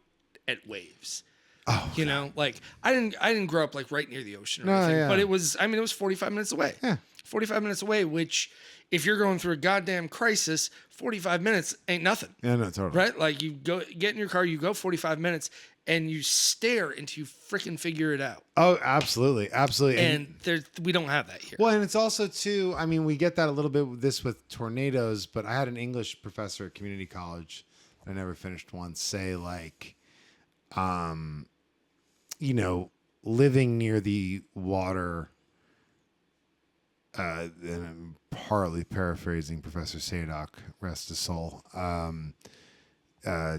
at waves. Oh, You know, like I didn't grow up like right near the ocean or No, anything, yeah. but it was 45 minutes away. Yeah. 45 minutes away, which if you're going through a goddamn crisis, 45 minutes ain't nothing. Yeah, no, totally. Right? Like you get in your car, you go 45 minutes and you stare until you freaking figure it out. Oh, absolutely. Absolutely. And we don't have that here. Well, and it's also too, I mean, we get that a little bit with this with tornadoes, but I had an English professor at community college that I never finished once say, like, you know, living near the water, and I'm partly paraphrasing Professor Sadok, rest his soul,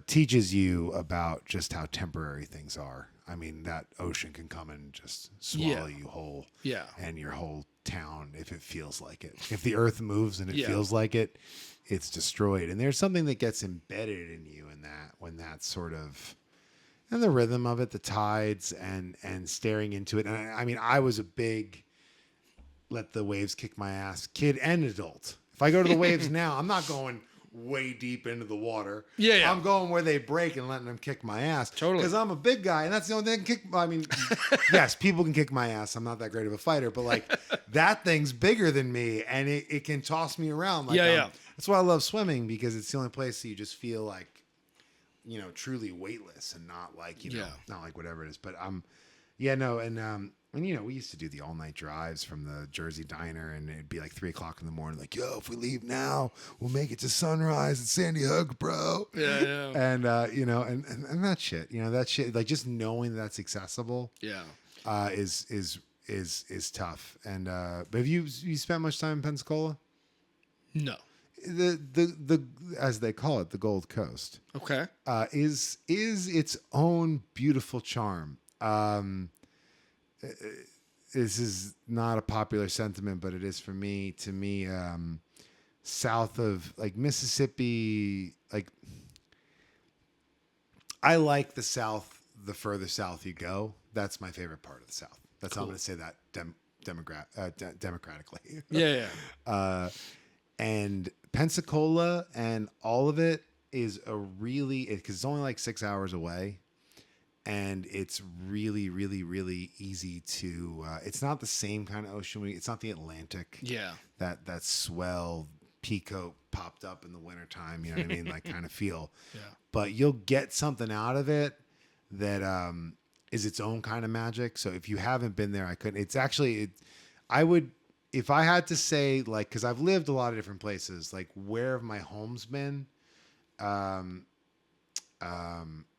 teaches you about just how temporary things are. I mean, that ocean can come and just swallow you whole. Yeah. And your whole town, if it feels like it. If the earth moves and it Yeah. feels like it, it's destroyed. And there's something that gets embedded in you in that, when that sort of, and the rhythm of it, the tides, and staring into it. And I mean, I was a big let the waves kick my ass, kid and adult. If I go to the waves now, I'm not going way deep into the water. Yeah. I'm going where they break and letting them kick my ass. Totally. Because I'm a big guy, and that's the only thing that can kick. I mean, yes, people can kick my ass. I'm not that great of a fighter, but like that thing's bigger than me, and it can toss me around. Like, Yeah. That's why I love swimming, because it's the only place that you just feel like, you know, truly weightless and not like, you know, not like whatever it is. But and you know, we used to do the all-night drives from the Jersey Diner, and it'd be like 3:00 in the morning, like, yo, if we leave now, we'll make it to sunrise at Sandy Hook, bro. Yeah. And you know, and that shit, you know, that shit, like just knowing that's accessible, Yeah. is tough. And but have you spent much time in Pensacola? No. the as they call it, the Gold Coast, Okay. is its own beautiful charm. This is not a popular sentiment, but it is for me. To me, south of like Mississippi, like I like the South. The further south you go, that's my favorite part of the South. That's how I'm going to say that democratically. Yeah. And Pensacola and all of it is a really, because it's only like 6 hours away, and it's really, really, really easy to. It's not the same kind of ocean. It's not the Atlantic. Yeah. That swell peacoat popped up in the wintertime. You know what I mean? Like kind of feel. Yeah. But you'll get something out of it that is its own kind of magic. So if you haven't been there, I couldn't. It's actually, I would, if I had to say, like, because I've lived a lot of different places, like where have my homes been?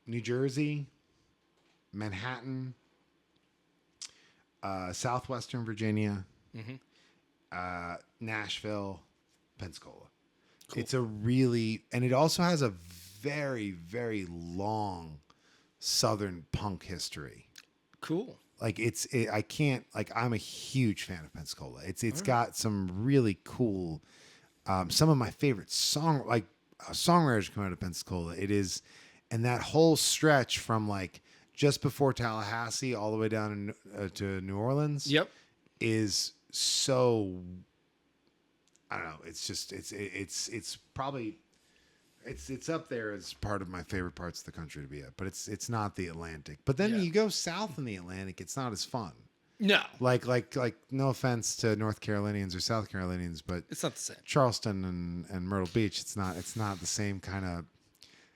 New Jersey, Manhattan, Southwestern Virginia, Nashville, Pensacola. Cool. It's a really, and it also has a very, very long Southern punk history. Cool. Like I can't, like, I'm a huge fan of Pensacola. It's got some really cool, some of my favorite songwriters come out of Pensacola. It is, and that whole stretch from like just before Tallahassee all the way down to New Orleans. Yep. Is so, I don't know. It's just, it's probably, it's up there as part of my favorite parts of the country to be at, but it's not the Atlantic. But then you go south in the Atlantic, it's not as fun. No. Like no offense to North Carolinians or South Carolinians, but It's not the same. Charleston and Myrtle Beach, it's not the same kind of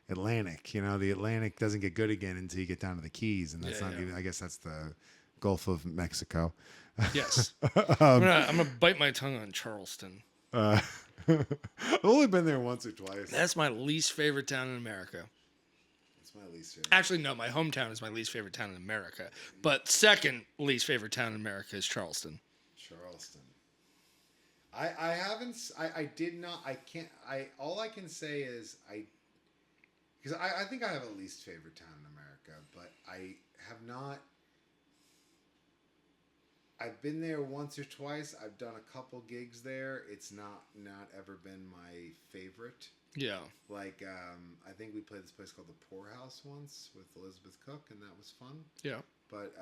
Atlantic. You know, the Atlantic doesn't get good again until you get down to the Keys, and that's even, I guess that's the Gulf of Mexico. Yes. I'm gonna bite my tongue on Charleston. I've only been there once or twice. That's my least favorite town in America. That's my least favorite. Actually, no, my hometown is my least favorite town in America. But second least favorite town in America is Charleston. Charleston. I did not, I can't, all I can say is because I think I have a least favorite town in America, but I have not. I've been there once or twice. I've done a couple gigs there. It's not ever been my favorite. Yeah. Like, I think we played this place called the Poorhouse once with Elizabeth Cook, and that was fun. Yeah. But,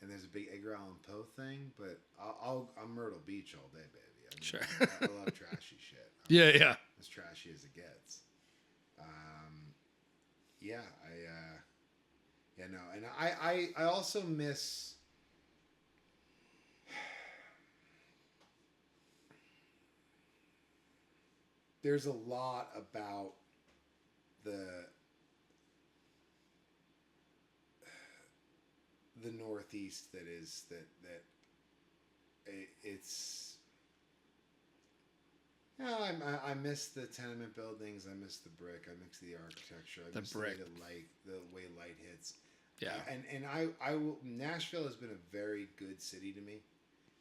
and there's a big Edgar Allan Poe thing, but I'm Myrtle Beach all day, baby. I mean, Sure. I love trashy shit. Yeah. As trashy as it gets. And I also miss. There's a lot about the Northeast that it's. Yeah, I miss the tenement buildings. I miss the brick. I miss the architecture. I miss brick. the way light hits. Yeah. And I will. Nashville has been a very good city to me.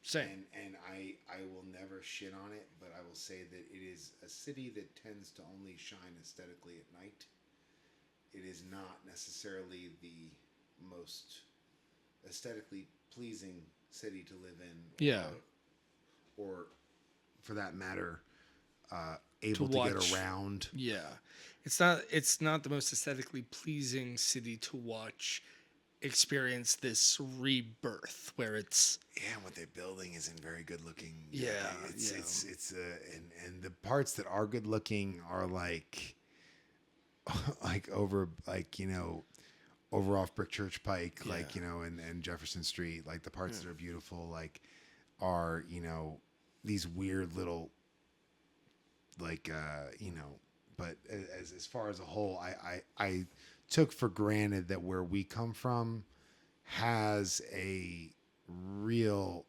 Same. And I will never shit on it, but I will say that it is a city that tends to only shine aesthetically at night. It is not necessarily the most aesthetically pleasing city to live in. Or for that matter, able to get around. Yeah. It's not the most aesthetically pleasing city to watch experience this rebirth where it's what they're building isn't very good looking. It's and the parts that are good looking are like over over off Brick Church Pike, and Jefferson Street, like the parts that are beautiful like are these weird little but as far as a whole, I took for granted that where we come from has a real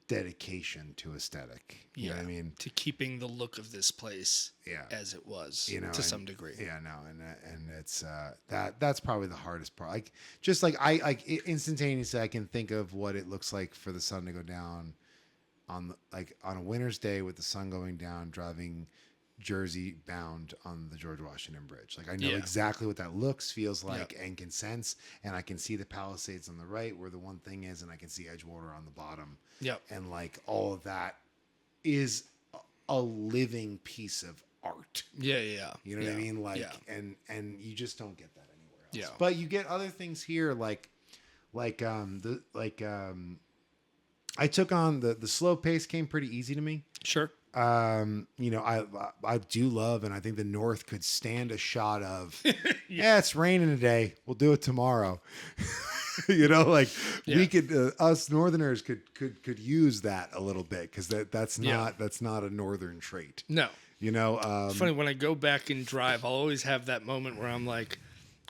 dedication to aesthetic. You know what I mean? To keeping the look of this place as it was to some degree. Yeah, no, and it's that's probably the hardest part. Like just like I instantaneously I can think of what it looks like for the sun to go down on a winter's day with the sun going down, driving Jersey bound on the George Washington Bridge. Like I know exactly what that looks, feels like, and can sense, and I can see the Palisades on the right where the one thing is, and I can see Edgewater on the bottom. Yep. And like all of that is a living piece of art. Yeah, yeah. You know what I mean? Like, and you just don't get that anywhere else. Yeah. But you get other things here, I took on the slow pace came pretty easy to me. Sure. You know, I do love, and I think the North could stand a shot of, it's raining today, we'll do it tomorrow. You know, like we could, us Northerners could use that a little bit, because that's not a Northern trait. No. You know, it's funny when I go back and drive, I'll always have that moment where I'm like,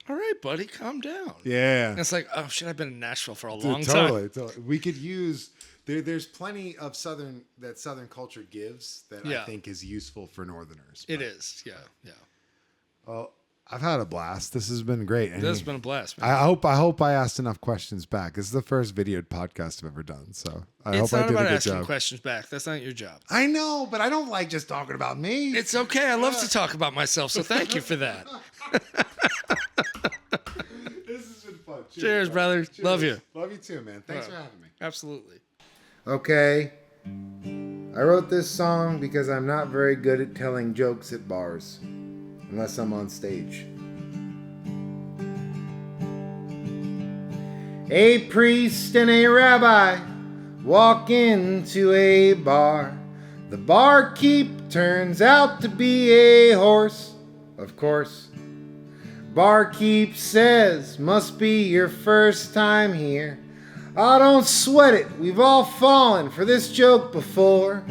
all right, buddy, calm down. Yeah. And it's like, oh shit, I've been in Nashville for a long time. Totally. We could use there's plenty of Southern culture gives that I think is useful for Northerners. It is, yeah. Well, I've had a blast. This has been great. This has been a blast, man. I hope I asked enough questions back. This is the first videoed podcast I've ever done, so I hope I did a good job. It's not about asking questions back. That's not your job. I know, but I don't like just talking about me. It's okay. I love to talk about myself, so thank you for that. This has been fun. Cheers, brother. Cheers. Love you. Love you too, man. Thanks for having me. Absolutely. Okay. I wrote this song because I'm not very good at telling jokes at bars, unless I'm on stage. A priest and a rabbi walk into a bar. The barkeep turns out to be a horse, of course. Barkeep says, must be your first time here. Oh, don't sweat it, we've all fallen for this joke before.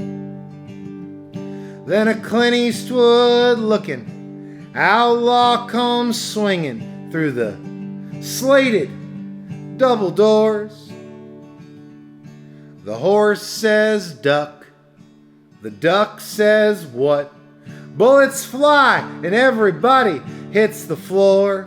Then a Clint Eastwood looking outlaw comes swinging through the slated double doors. The horse says duck, the duck says what? Bullets fly and everybody hits the floor.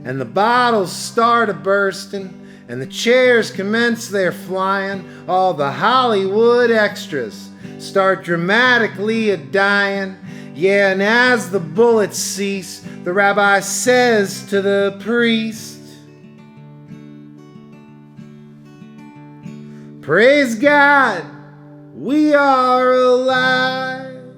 And the bottles start a-bursting and the chairs commence their flying. All the Hollywood extras start dramatically a-dying. Yeah, and as the bullets cease, the rabbi says to the priest, praise God, we are alive.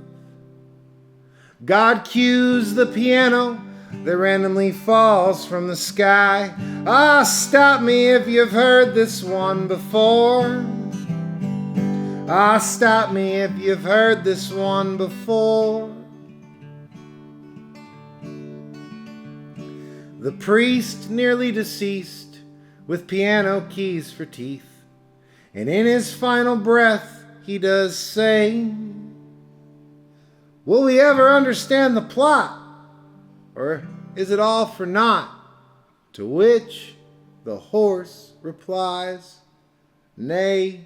God cues the piano that randomly falls from the sky. Ah, stop me if you've heard this one before. Ah, stop me if you've heard this one before. The priest nearly deceased with piano keys for teeth, and in his final breath he does say, will we ever understand the plot? Or is it all for naught? To which the horse replies, nay.